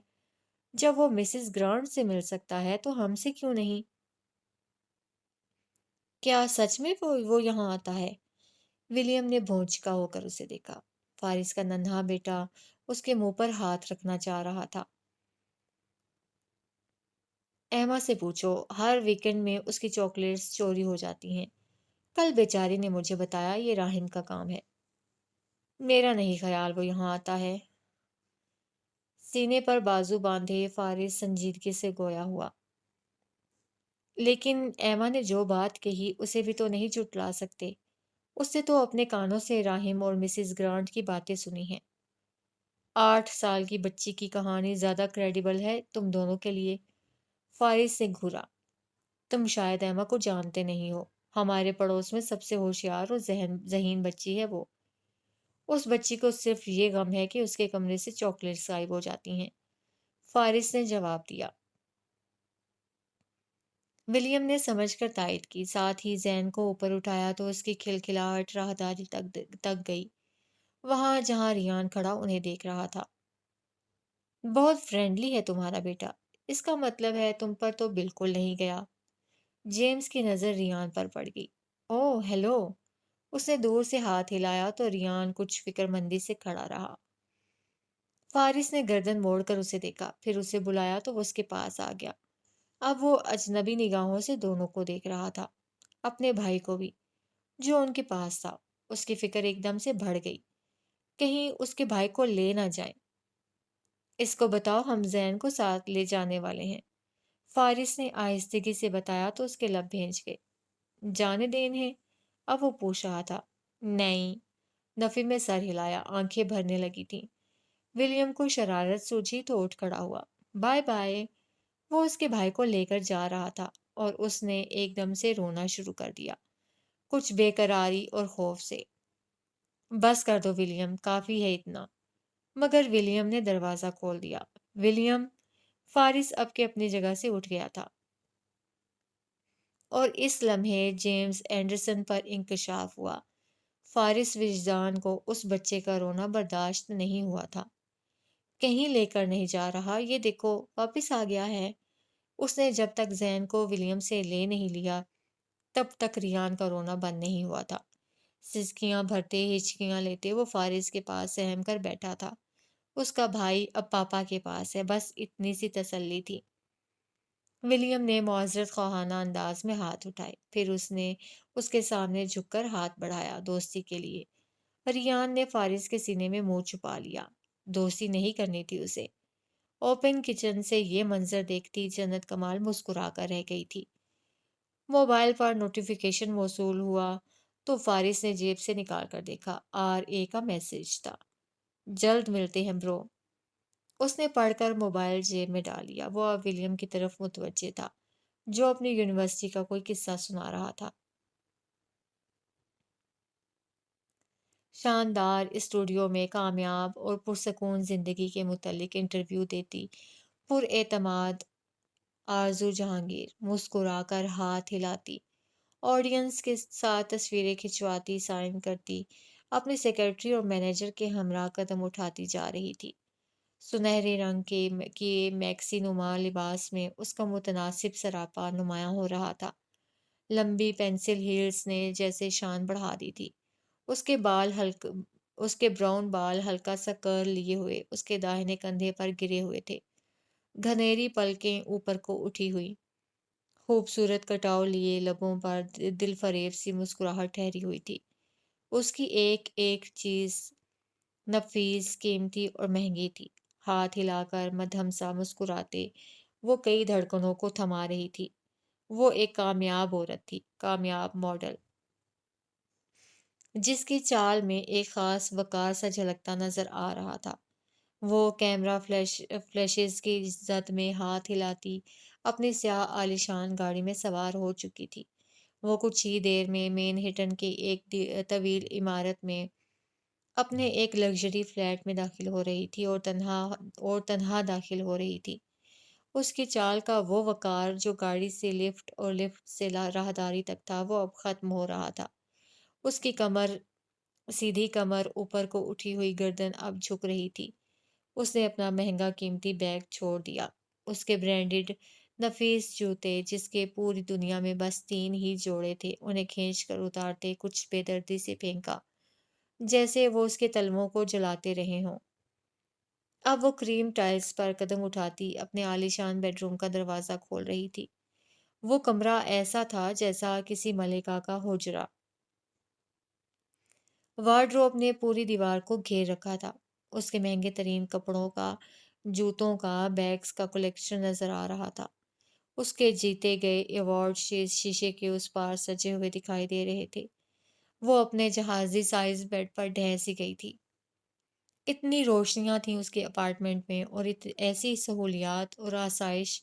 S1: جب وہ مسز گرانٹ سے مل سکتا ہے تو ہم سے کیوں نہیں؟ کیا سچ میں وہ یہاں آتا ہے؟ ولیم نے بھونچکا ہو کر اسے دیکھا۔ فارس کا ننھا بیٹا اس کے منہ پر ہاتھ رکھنا چاہ رہا تھا۔ ایما سے پوچھو، ہر ویکنڈ میں اس کی چاکلیٹس چوری ہو جاتی ہیں۔ کل بیچاری نے مجھے بتایا یہ راہم کا کام ہے۔ میرا نہیں خیال وہ یہاں آتا ہے۔ سینے پر بازو باندھے فارس سنجیدگی سے گویا ہوا۔ لیکن ایما نے جو بات کہی اسے بھی تو نہیں جھٹلا سکتے۔ اس نے تو اپنے کانوں سے راہم اور مسز گرانٹ کی باتیں سنی ہیں۔ 8 سال کی بچی کی کہانی زیادہ کریڈیبل ہے تم دونوں کے لیے۔ فارس سے گھورا۔ تم شاید ایما کو جانتے نہیں ہو، ہمارے پڑوس میں سب سے ہوشیار اور ذہین بچی ہے وہ۔ اس بچی کو صرف یہ غم ہے کہ اس کے کمرے سے چاکلیٹس غائب ہو جاتی ہیں، فارس نے جواب دیا۔ ولیم نے سمجھ کر تائید کی، ساتھ ہی زین کو اوپر اٹھایا تو اس کی کھلکھلاہٹ راہداری تک گئی، وہاں جہاں ریان کھڑا انہیں دیکھ رہا تھا۔ بہت فرینڈلی ہے تمہارا بیٹا، اس کا مطلب ہے تم پر تو بالکل نہیں گیا۔ جیمز کی نظر ریان پر پڑ گئی۔ اوہ ہیلو، اس نے دور سے ہاتھ ہلایا تو ریان کچھ فکر مندی سے کھڑا رہا۔ فارس نے گردن موڑ کر اسے دیکھا، پھر اسے بلایا تو وہ اس کے پاس آ گیا۔ اب وہ اجنبی نگاہوں سے دونوں کو دیکھ رہا تھا، اپنے بھائی کو بھی جو ان کے پاس تھا۔ اس کی فکر ایک دم سے بڑھ گئی، کہیں اس کے بھائی کو لے نہ جائیں۔ اس کو بتاؤ ہم زین کو ساتھ لے جانے والے ہیں، فارس نے آہستگی سے بتایا تو اس کے لب بھینچ گئے۔ جانے دیں انہیں؟ اب وہ پوچھ رہا تھا۔ نہیں، نفی میں سر ہلایا، آنکھیں بھرنے لگی تھیں۔ ولیم کو شرارت سوجھی تو اٹھ کھڑا ہوا۔ Bye bye. وہ اس کے بھائی کو لے کر جا رہا تھا اور اس نے ایک دم سے رونا شروع کر دیا، کچھ بے قراری اور خوف سے۔ بس کر دو ولیم، کافی ہے اتنا۔ مگر ولیم نے دروازہ کھول دیا۔ ولیم! فارس اب کے اپنی جگہ سے اٹھ گیا تھا اور اس لمحے جیمز اینڈرسن پر انکشاف ہوا۔ فارس وجدان کو اس بچے کا رونا برداشت نہیں ہوا تھا۔ کہیں لے کر نہیں جا رہا، یہ دیکھو واپس آ گیا ہے۔ اس نے جب تک زین کو ولیم سے لے نہیں لیا تب تک ریان کا رونا بند نہیں ہوا تھا۔ سسکیاں بھرتے ہچکیاں لیتے وہ فارس کے پاس سہم کر بیٹھا تھا۔ اس کا بھائی اب پاپا کے پاس ہے، بس اتنی سی تسلی تھی۔ ولیم نے معذرت خواہانہ انداز میں ہاتھ اٹھائے، پھر اس نے اس کے سامنے جھک کر ہاتھ بڑھایا دوستی کے لیے۔ ریان نے فارس کے سینے میں منہ چھپا لیا۔ دوستی نہیں کرنی تھی اسے۔ اوپن کچن سے یہ منظر دیکھتی جنت کمال مسکرا کر رہ گئی تھی۔ موبائل پر نوٹیفیکیشن موصول ہوا تو فارس نے جیب سے نکال کر دیکھا۔ RA کا میسج تھا، جلد ملتے ہیں برو۔ اس نے پڑھ کر موبائل جیب میں ڈال لیا۔ وہ اب ولیم کی طرف متوجہ تھا جو اپنی یونیورسٹی کا کوئی قصہ سنا رہا تھا۔ شاندار اسٹوڈیو میں کامیاب اور پرسکون زندگی کے متعلق انٹرویو دیتی پر اعتماد آرزو جہانگیر مسکرا کر ہاتھ ہلاتی، آڈینس کے ساتھ تصویریں کھنچواتی، سائن کرتی، اپنے سیکرٹری اور مینیجر کے ہمراہ قدم اٹھاتی جا رہی تھی۔ سنہرے رنگ کے میکسی نما لباس میں اس کا متناسب سراپا نمایاں ہو رہا تھا۔ لمبی پینسل ہیلز نے جیسے شان بڑھا دی تھی۔ اس کے براؤن بال ہلکا سا کرل لیے ہوئے اس کے داہنے کندھے پر گرے ہوئے تھے، گھنیری پلکیں اوپر کو اٹھی ہوئی، خوبصورت کٹاؤ لیے لبوں پر دل فریب سی مسکراہٹ ٹھہری ہوئی تھی۔ اس کی ایک ایک چیز نفیس، قیمتی اور مہنگی تھی۔ ہاتھ ہلا کر مدھم سا مسکراتے وہ کئی دھڑکنوں کو تھما رہی تھی۔ وہ ایک کامیاب عورت تھی، کامیاب ماڈل، جس کی چال میں ایک خاص وقار سا جھلکتا نظر آ رہا تھا۔ وہ کیمرہ فلیشز کی زد میں ہاتھ ہلاتی اپنی سیاہ عالیشان گاڑی میں سوار ہو چکی تھی۔ وہ کچھ ہی دیر میں مین ہٹن کی ایک طویل عمارت میں اپنے ایک لگژری فلیٹ میں داخل ہو رہی تھی اور تنہا داخل ہو رہی تھی۔ اس کی چال کا وہ وقار جو گاڑی سے لفٹ اور لفٹ سے راہداری تک تھا وہ اب ختم ہو رہا تھا۔ اس کی سیدھی کمر، اوپر کو اٹھی ہوئی گردن اب جھک رہی تھی۔ اس نے اپنا مہنگا قیمتی بیگ چھوڑ دیا، اس کے برانڈڈ نفیس جوتے جس کے پوری دنیا میں بس 3 ہی جوڑے تھے، انہیں کھینچ کر اتارتے کچھ بے دردی سے پھینکا، جیسے وہ اس کے تلووں کو جلاتے رہے ہوں۔ اب وہ کریم ٹائلز پر قدم اٹھاتی اپنے عالیشان بیڈ روم کا دروازہ کھول رہی تھی۔ وہ کمرہ ایسا تھا جیسا کسی ملکہ کا حجرہ۔ وارڈروب نے پوری دیوار کو گھیر رکھا تھا۔ اس کے مہنگے ترین کپڑوں کا، جوتوں کا، بیگز کا کلیکشن نظر آ رہا تھا۔ اس کے جیتے گئے ایوارڈ شیشے کے اس پار سجے ہوئے دکھائی دے رہے تھے۔ وہ اپنے جہازی سائز بیڈ پر ڈھہ سی گئی تھی۔ اتنی روشنیاں تھیں اس کے اپارٹمنٹ میں اور ایسی سہولیات اور آسائش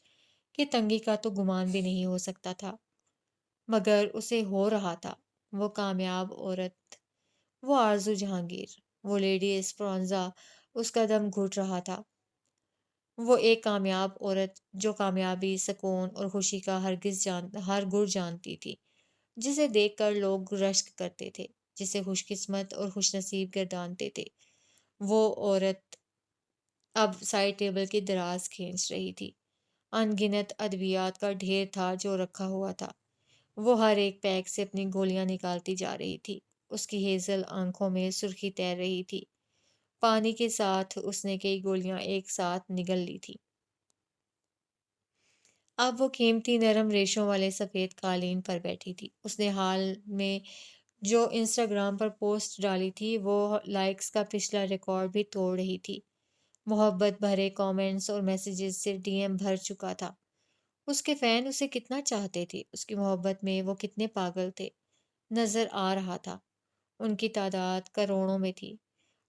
S1: کہ تنگی کا تو گمان بھی نہیں ہو سکتا تھا۔ مگر اسے ہو رہا تھا۔ وہ کامیاب عورت، وہ آرزو جہانگیر، وہ لیڈی اسپرانزا، اس کا دم گھٹ رہا تھا۔ وہ ایک کامیاب عورت جو کامیابی، سکون اور خوشی کا ہر گر جانتی تھی، جسے دیکھ کر لوگ رشک کرتے تھے، جسے خوش قسمت اور خوش نصیب گردانتے تھے۔ وہ عورت اب سائڈ ٹیبل کی دراز کھینچ رہی تھی۔ ان گنت ادویات کا ڈھیر تھا جو رکھا ہوا تھا۔ وہ ہر ایک پیک سے اپنی گولیاں نکالتی جا رہی تھی۔ اس کی ہیزل آنکھوں میں سرخی تیر رہی تھی۔ پانی کے ساتھ اس نے کئی گولیاں ایک ساتھ نگل لی تھی۔ اب وہ قیمتی نرم ریشوں والے سفید قالین پر بیٹھی تھی۔ اس نے حال میں جو انسٹاگرام پر پوسٹ ڈالی تھی وہ لائکس کا پچھلا ریکارڈ بھی توڑ رہی تھی۔ محبت بھرے کامنٹس اور میسیجز سے DM بھر چکا تھا۔ اس کے فین اسے کتنا چاہتے تھے، اس کی محبت میں وہ کتنے پاگل تھے، نظر آ رہا تھا۔ ان کی تعداد کروڑوں میں تھی۔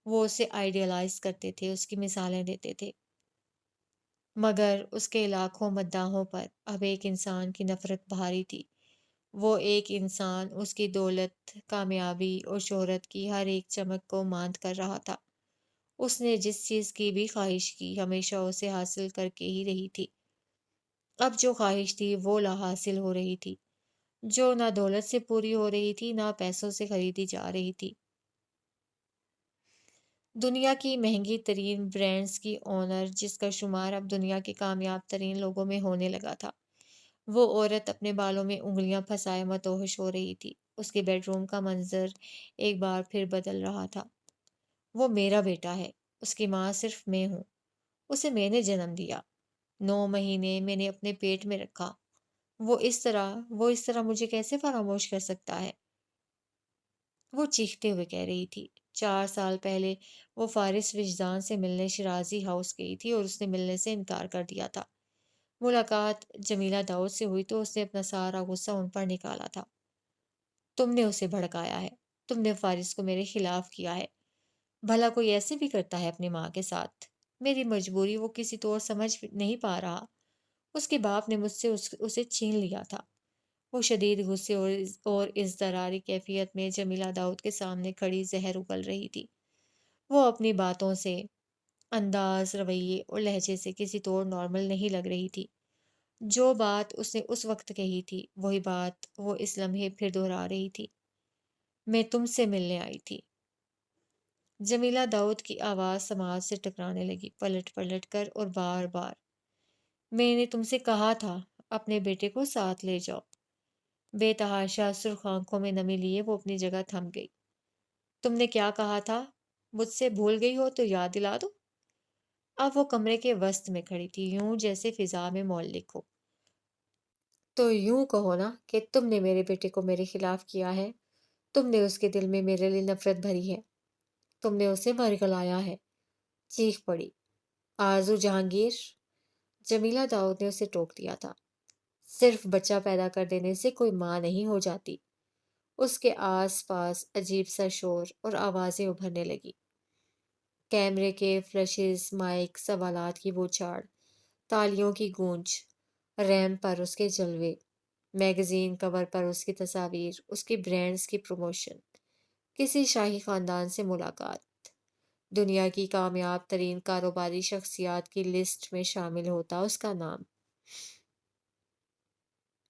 S1: وہ اسے آئیڈیلائز کرتے تھے، اس کی مثالیں دیتے تھے۔ مگر اس کے لاکھوں مداحوں پر اب ایک انسان کی نفرت بھاری تھی۔ وہ ایک انسان اس کی دولت، کامیابی اور شہرت کی ہر ایک چمک کو ماند کر رہا تھا۔ اس نے جس چیز کی بھی خواہش کی ہمیشہ اسے حاصل کر کے ہی رہی تھی۔ اب جو خواہش تھی وہ لا حاصل ہو رہی تھی، جو نہ دولت سے پوری ہو رہی تھی نہ پیسوں سے خریدی جا رہی تھی۔ دنیا کی مہنگی ترین برانڈز کی اونر، جس کا شمار اب دنیا کے کامیاب ترین لوگوں میں ہونے لگا تھا، وہ عورت اپنے بالوں میں انگلیاں پھنسائے مدہوش ہو رہی تھی۔ اس کے بیڈ روم کا منظر ایک بار پھر بدل رہا تھا۔ وہ میرا بیٹا ہے، اس کی ماں صرف میں ہوں، اسے میں نے جنم دیا، 9 مہینے میں نے اپنے پیٹ میں رکھا۔ وہ اس طرح مجھے کیسے فراموش کر سکتا ہے؟ وہ چیختے ہوئے کہہ رہی تھی۔ 4 سال پہلے وہ فارس وجدان سے ملنے شرازی ہاؤس گئی تھی اور اس نے ملنے سے انکار کر دیا تھا۔ ملاقات جمیلہ داؤد سے ہوئی تو اس نے اپنا سارا غصہ ان پر نکالا تھا۔ تم نے اسے بھڑکایا ہے، تم نے فارس کو میرے خلاف کیا ہے۔ بھلا کوئی ایسے بھی کرتا ہے اپنی ماں کے ساتھ؟ میری مجبوری وہ کسی طور سمجھ نہیں پا رہا۔ اس کے باپ نے مجھ سے اسے چھین لیا تھا۔ وہ شدید غصے اور اضطراری کیفیت میں جمیلہ داؤد کے سامنے کھڑی زہر اگل رہی تھی۔ وہ اپنی باتوں سے، انداز، رویے اور لہجے سے کسی طور نارمل نہیں لگ رہی تھی۔ جو بات اس نے اس وقت کہی تھی وہی بات وہ اس لمحے پھر دہرا رہی تھی۔ میں تم سے ملنے آئی تھی۔ جمیلہ داؤد کی آواز سماعت سے ٹکرانے لگی، پلٹ پلٹ کر اور بار بار۔ میں نے تم سے کہا تھا اپنے بیٹے کو ساتھ لے جاؤ۔ بے تحاشا سرخ آنکھوں میں نمی لیے وہ اپنی جگہ تھم گئی۔ تم نے کیا کہا تھا؟ مجھ سے بھول گئی ہو تو یاد دلا دو۔ اب وہ کمرے کے وسط میں کھڑی تھی، یوں جیسے فضا میں معلق ہو۔ تو یوں کہو نا کہ تم نے میرے بیٹے کو میرے خلاف کیا ہے، تم نے اس کے دل میں میرے لیے نفرت بھری ہے، تم نے اسے ورگلایا ہے۔ چیخ پڑی۔ آرزو جہانگیر! جمیلہ داؤد نے اسے ٹوک دیا تھا۔ صرف بچہ پیدا کر دینے سے کوئی ماں نہیں ہو جاتی۔ اس کے آس پاس عجیب سا شور اور آوازیں ابھرنے لگی۔ کیمرے کے فلیشز، مائک، سوالات کی بوچھاڑ، تالیوں کی گونج، ریمپ پر اس کے جلوے، میگزین کور پر اس کی تصاویر، اس کی برانڈز کی پروموشن، کسی شاہی خاندان سے ملاقات، دنیا کی کامیاب ترین کاروباری شخصیات کی لسٹ میں شامل ہوتا اس کا نام۔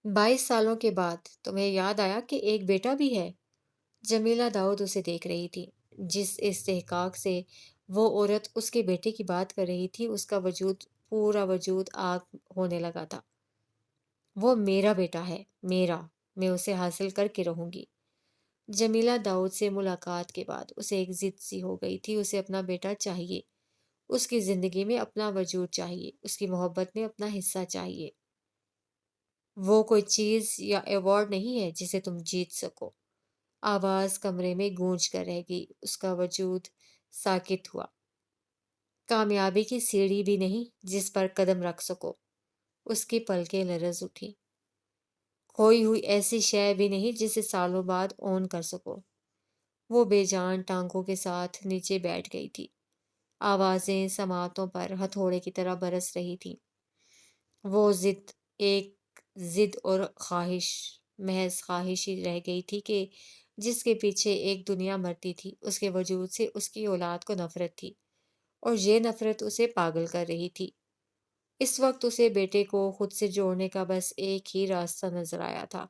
S1: 22 سالوں کے بعد تمہیں یاد آیا کہ ایک بیٹا بھی ہے؟ جمیلہ داؤد اسے دیکھ رہی تھی۔ جس استحقاق سے وہ عورت اس کے بیٹے کی بات کر رہی تھی، اس کا وجود، پورا وجود آگ ہونے لگا تھا۔ وہ میرا بیٹا ہے، میرا، میں اسے حاصل کر کے رہوں گی۔ جمیلہ داؤد سے ملاقات کے بعد اسے ایک ضد سی ہو گئی تھی۔ اسے اپنا بیٹا چاہیے، اس کی زندگی میں اپنا وجود چاہیے، اس کی محبت میں اپنا حصہ چاہیے۔ وہ کوئی چیز یا ایوارڈ نہیں ہے جسے تم جیت سکو۔ آواز کمرے میں گونج کر رہ گئی، اس کا وجود ساکت ہوا۔ کامیابی کی سیڑھی بھی نہیں جس پر قدم رکھ سکو۔ اس کی پلکیں لرز اٹھی۔ کھوئی ہوئی ایسی شے بھی نہیں جسے سالوں بعد اون کر سکو۔ وہ بے جان ٹانگوں کے ساتھ نیچے بیٹھ گئی تھی۔ آوازیں سماعتوں پر ہتھوڑے کی طرح برس رہی تھیں۔ وہ ایک ضد اور خواہش، محض خواہش ہی رہ گئی تھی کہ جس کے پیچھے ایک دنیا مرتی تھی۔ اس کے وجود سے اس کی اولاد کو نفرت تھی، اور یہ نفرت اسے پاگل کر رہی تھی۔ اس وقت اسے بیٹے کو خود سے جوڑنے کا بس ایک ہی راستہ نظر آیا تھا،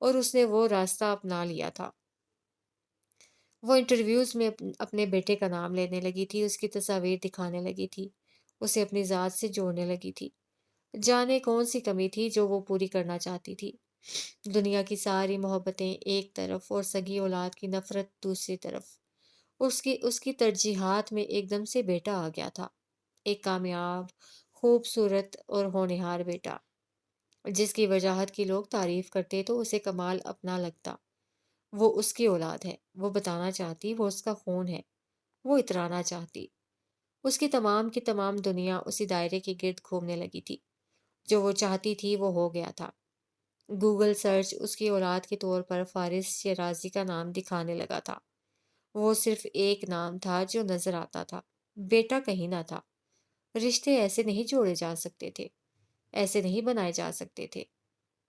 S1: اور اس نے وہ راستہ اپنا لیا تھا۔ وہ انٹرویوز میں اپنے بیٹے کا نام لینے لگی تھی، اس کی تصاویر دکھانے لگی تھی، اسے اپنی ذات سے جوڑنے لگی تھی۔ جانے کون سی کمی تھی جو وہ پوری کرنا چاہتی تھی۔ دنیا کی ساری محبتیں ایک طرف اور سگی اولاد کی نفرت دوسری طرف۔ اس کی ترجیحات میں ایک دم سے بیٹا آ گیا تھا، ایک کامیاب، خوبصورت اور ہونہار بیٹا، جس کی وجاہت کی لوگ تعریف کرتے تو اسے کمال اپنا لگتا۔ وہ اس کی اولاد ہے، وہ بتانا چاہتی، وہ اس کا خون ہے، وہ اترانا چاہتی۔ اس کی تمام دنیا اسی دائرے کے گرد گھومنے لگی تھی۔ جو وہ چاہتی تھی وہ ہو گیا تھا۔ گوگل سرچ اس کی اولاد کے طور پر فارس شیرازی کا نام دکھانے لگا تھا۔ وہ صرف ایک نام تھا جو نظر آتا تھا، بیٹا کہیں نہ تھا۔ رشتے ایسے نہیں جوڑے جا سکتے تھے، ایسے نہیں بنائے جا سکتے تھے۔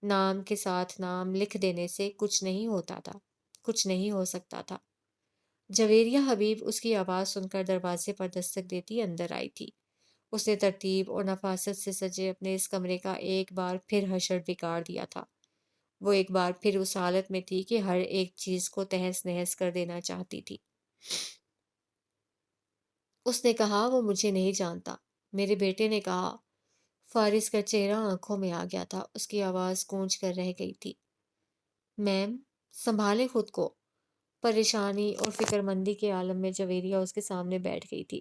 S1: نام کے ساتھ نام لکھ دینے سے کچھ نہیں ہوتا تھا، کچھ نہیں ہو سکتا تھا۔ جویریہ حبیب اس کی آواز سن کر دروازے پر دستک دیتی اندر آئی تھی۔ اس نے ترتیب اور نفاست سے سجے اپنے اس کمرے کا ایک بار پھر حشر بگاڑ دیا تھا۔ وہ ایک بار پھر اس حالت میں تھی کہ ہر ایک چیز کو تہس نہس کر دینا چاہتی تھی۔ اس نے کہا وہ مجھے نہیں جانتا، میرے بیٹے نے کہا۔ فارس کا چہرہ آنکھوں میں آ گیا تھا، اس کی آواز گونج کر رہ گئی تھی۔ میم، سنبھالے خود کو۔ پریشانی اور فکر مندی کے عالم میں جویریہ اس کے سامنے بیٹھ گئی تھی۔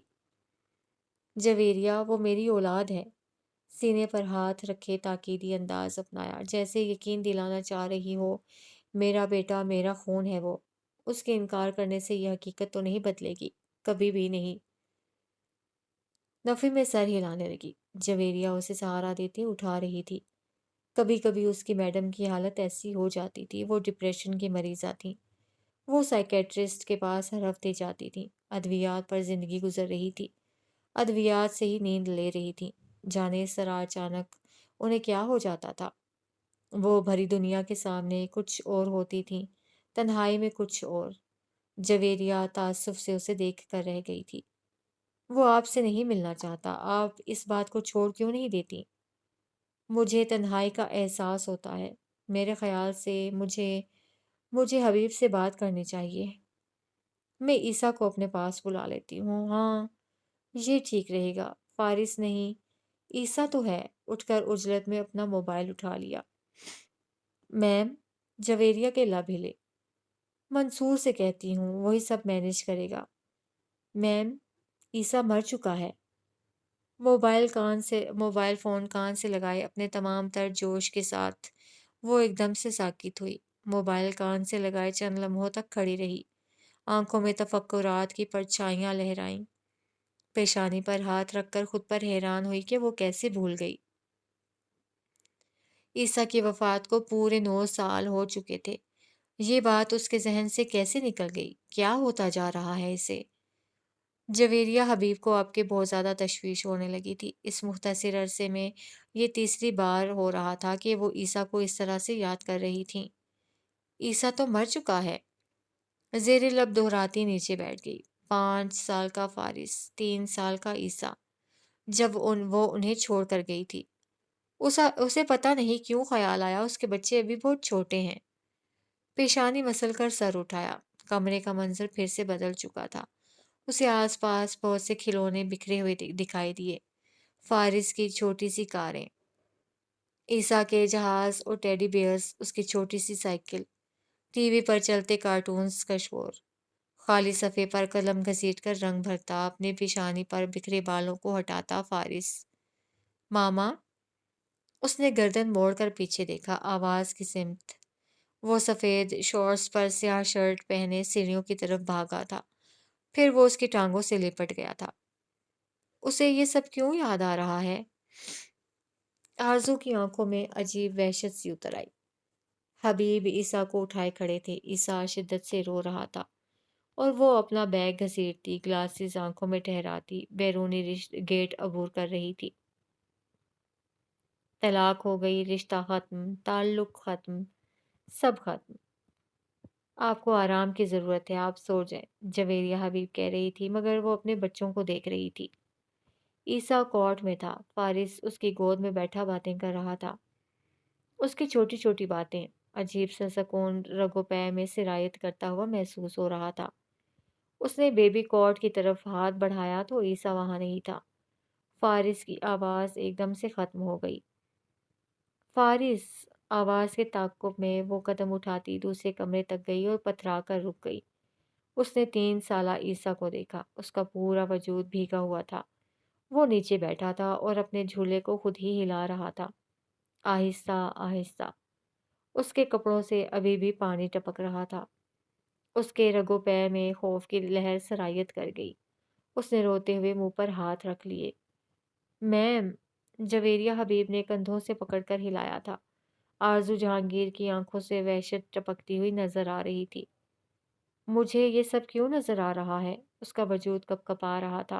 S1: جویریہ، وہ میری اولاد ہے۔ سینے پر ہاتھ رکھے تاکیدی انداز اپنایا، جیسے یقین دلانا چاہ رہی ہو میرا بیٹا، میرا خون ہے وہ۔ اس کے انکار کرنے سے یہ حقیقت تو نہیں بدلے گی، کبھی بھی نہیں۔ نفی میں سر ہلانے لگی۔ جویریہ اسے سہارا دیتے اٹھا رہی تھی۔ کبھی کبھی اس کی میڈم کی حالت ایسی ہو جاتی تھی، وہ ڈپریشن کی مریضہ تھیں۔ وہ سائیکیٹرسٹ کے پاس ہر ہفتے جاتی تھیں، ادویات پر زندگی گزر رہی تھی، ادویات سے ہی نیند لے رہی تھیں۔ جانے اس طرح اچانک انہیں کیا ہو جاتا تھا؟ وہ بھری دنیا کے سامنے کچھ اور ہوتی تھیں، تنہائی میں کچھ اور۔ جویریہ تعصب سے اسے دیکھ کر رہ گئی تھی۔ وہ آپ سے نہیں ملنا چاہتا، آپ اس بات کو چھوڑ کیوں نہیں دیتی؟ مجھے تنہائی کا احساس ہوتا ہے، میرے خیال سے مجھے حبیب سے بات کرنی چاہیے۔ میں عیسیٰ کو اپنے پاس بلا لیتی ہوں۔ ہاں، یہ ٹھیک رہے گا۔ فارس نہیں، عیسیٰ تو ہے۔ اٹھ کر عجلت میں اپنا موبائل اٹھا لیا۔ میم، جویریہ کے لب ہلے۔ منصور سے کہتی ہوں، وہی سب مینیج کرے گا۔ میم، عیسیٰ مر چکا ہے۔ موبائل فون کان سے لگائے اپنے تمام تر جوش کے ساتھ وہ ایک دم سے ساکت ہوئی۔ موبائل کان سے لگائے چند لمحوں تک کھڑی رہی، آنکھوں میں تفکرات کی پرچھائیاں لہرائیں۔ پیشانی پر ہاتھ رکھ کر خود پر حیران ہوئی کہ وہ کیسے بھول گئی۔ عیسیٰ کی وفات کو پورے 9 سال ہو چکے تھے۔ یہ بات اس کے ذہن سے کیسے نکل گئی؟ کیا ہوتا جا رہا ہے اسے؟ جویریہ حبیب کو اب کے بہت زیادہ تشویش ہونے لگی تھی۔ اس مختصر عرصے میں یہ تیسری بار ہو رہا تھا کہ وہ عیسیٰ کو اس طرح سے یاد کر رہی تھیں۔ عیسیٰ تو مر چکا ہے، زیر لب دہراتی نیچے بیٹھ گئی۔ 5 سال کا فارس، 3 سال کا عیسیٰ، جب وہ انہیں چھوڑ کر گئی تھی۔ اسے پتہ نہیں کیوں خیال آیا اس کے بچے ابھی بہت چھوٹے ہیں۔ پیشانی مسل کر سر اٹھایا۔ کمرے کا منظر پھر سے بدل چکا تھا۔ اسے آس پاس بہت سے کھلونے بکھرے ہوئے دکھائی دیے، فارس کی چھوٹی سی کاریں، عیسیٰ کے جہاز اور ٹیڈی بیئرز، اس کی چھوٹی سی سائیکل، ٹی وی پر چلتے کارٹونز کا شور۔ خالی صفحے پر قلم گھسیٹ کر رنگ بھرتا، اپنے پیشانی پر بکھرے بالوں کو ہٹاتا فارس۔ ماما، اس نے گردن موڑ کر پیچھے دیکھا، آواز کی سمت۔ وہ سفید شورٹس پر سیاہ شرٹ پہنے سیڑھیوں کی طرف بھاگا تھا، پھر وہ اس کی ٹانگوں سے لپٹ گیا تھا۔ اسے یہ سب کیوں یاد آ رہا ہے؟ آرزو کی آنکھوں میں عجیب وحشت سی اتر آئی۔ حبیب عیسیٰ کو اٹھائے کھڑے تھے، عیسیٰ شدت سے رو رہا تھا اور وہ اپنا بیگ گھسیٹتی، گلاسز آنکھوں میں ٹھہراتی بیرونی گیٹ عبور کر رہی تھی۔ طلاق ہو گئی، رشتہ ختم، تعلق ختم، سب ختم۔ آپ کو آرام کی ضرورت ہے، آپ سو جائیں، جویریہ حبیب کہہ رہی تھی، مگر وہ اپنے بچوں کو دیکھ رہی تھی۔ عیسیٰ کورٹ میں تھا، فارس اس کی گود میں بیٹھا باتیں کر رہا تھا۔ اس کی چھوٹی چھوٹی باتیں، عجیب سا سکون رگو پے میں سرایت کرتا ہوا محسوس ہو رہا تھا۔ اس نے بیبی کورٹ کی طرف ہاتھ بڑھایا تو عیسیٰ وہاں نہیں تھا۔ فارس کی آواز ایک دم سے ختم ہو گئی۔ فارس! آواز کے تعاقب میں وہ قدم اٹھاتی دوسرے کمرے تک گئی اور پتھرا کر رک گئی۔ اس نے 3 سالہ عیسیٰ کو دیکھا، اس کا پورا وجود بھیگا ہوا تھا۔ وہ نیچے بیٹھا تھا اور اپنے جھولے کو خود ہی ہلا رہا تھا، آہستہ آہستہ۔ اس کے کپڑوں سے ابھی بھی پانی ٹپک رہا تھا۔ اس کے رگو پے میں خوف کی لہر سرایت کر گئی۔ اس نے روتے ہوئے منہ پر ہاتھ رکھ لیے۔ میم، جویریہ حبیب نے کندھوں سے پکڑ کر ہلایا تھا۔ آرزو جہانگیر کی آنکھوں سے وحشت ٹپکتی ہوئی نظر آ رہی تھی۔ مجھے یہ سب کیوں نظر آ رہا ہے؟ اس کا وجود کپ کپا رہا تھا۔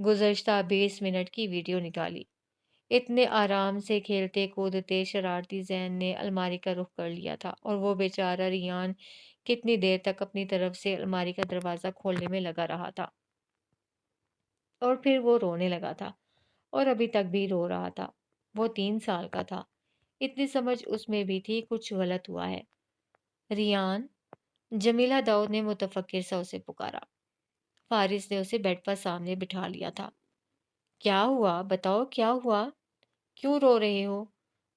S1: گزشتہ 20 منٹ کی ویڈیو نکالی۔ اتنے آرام سے کھیلتے کودتے شرارتی ذہن نے الماری کا رخ کر لیا تھا اور وہ بیچارہ ریان کتنی دیر تک اپنی طرف سے الماری کا دروازہ کھولنے میں لگا رہا تھا، اور پھر وہ رونے لگا تھا اور ابھی تک بھی رو رہا تھا۔ وہ 3 سال کا تھا، اتنی سمجھ اس میں بھی تھی کچھ غلط ہوا ہے۔ ریان، جمیلہ داؤد نے متفکر سا اسے پکارا۔ فارس نے اسے بیڈ پر سامنے بٹھا لیا تھا۔ کیا ہوا؟ بتاؤ کیا ہوا؟ کیوں رو رہے ہو؟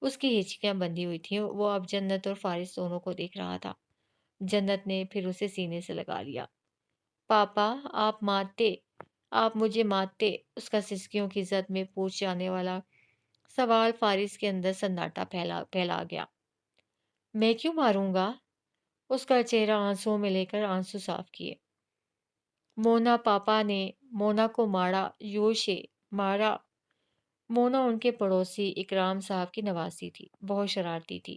S1: اس کی ہچکیاں بندھی ہوئی تھیں، وہ اب جنت اور فارس دونوں کو دیکھ رہا تھا۔ جنت نے پھر اسے سینے سے لگا لیا۔ پاپا، آپ مارتے، آپ مجھے مارتے، اس کا سسکیوں کی زد میں پوچھ جانے والا سوال فارس کے اندر سناٹا پھیلا گیا۔ میں کیوں ماروں گا؟ اس کا چہرہ آنسوؤں میں لے کر آنسو صاف کیے۔ مونا پاپا نے مونا کو مارا، یوشے مارا۔ مونا ان کے پڑوسی اکرام صاحب کی نواسی تھی، بہت شرارتی تھی۔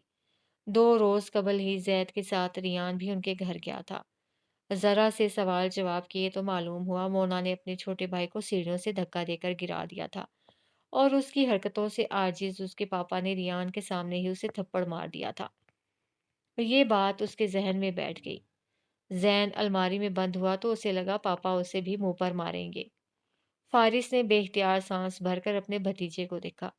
S1: 2 روز قبل ہی زید کے ساتھ ریان بھی ان کے گھر گیا تھا۔ ذرا سے سوال جواب کیے تو معلوم ہوا مونا نے اپنے چھوٹے بھائی کو سیڑھیوں سے دھکا دے کر گرا دیا تھا، اور اس کی حرکتوں سے عاجز اس کے پاپا نے ریان کے سامنے ہی اسے تھپڑ مار دیا تھا۔ یہ بات اس کے ذہن میں بیٹھ گئی۔ زین الماری میں بند ہوا تو اسے لگا پاپا اسے بھی منہ پر ماریں گے۔ فارس نے بے اختیار سانس بھر کر اپنے بھتیجے کو دیکھا۔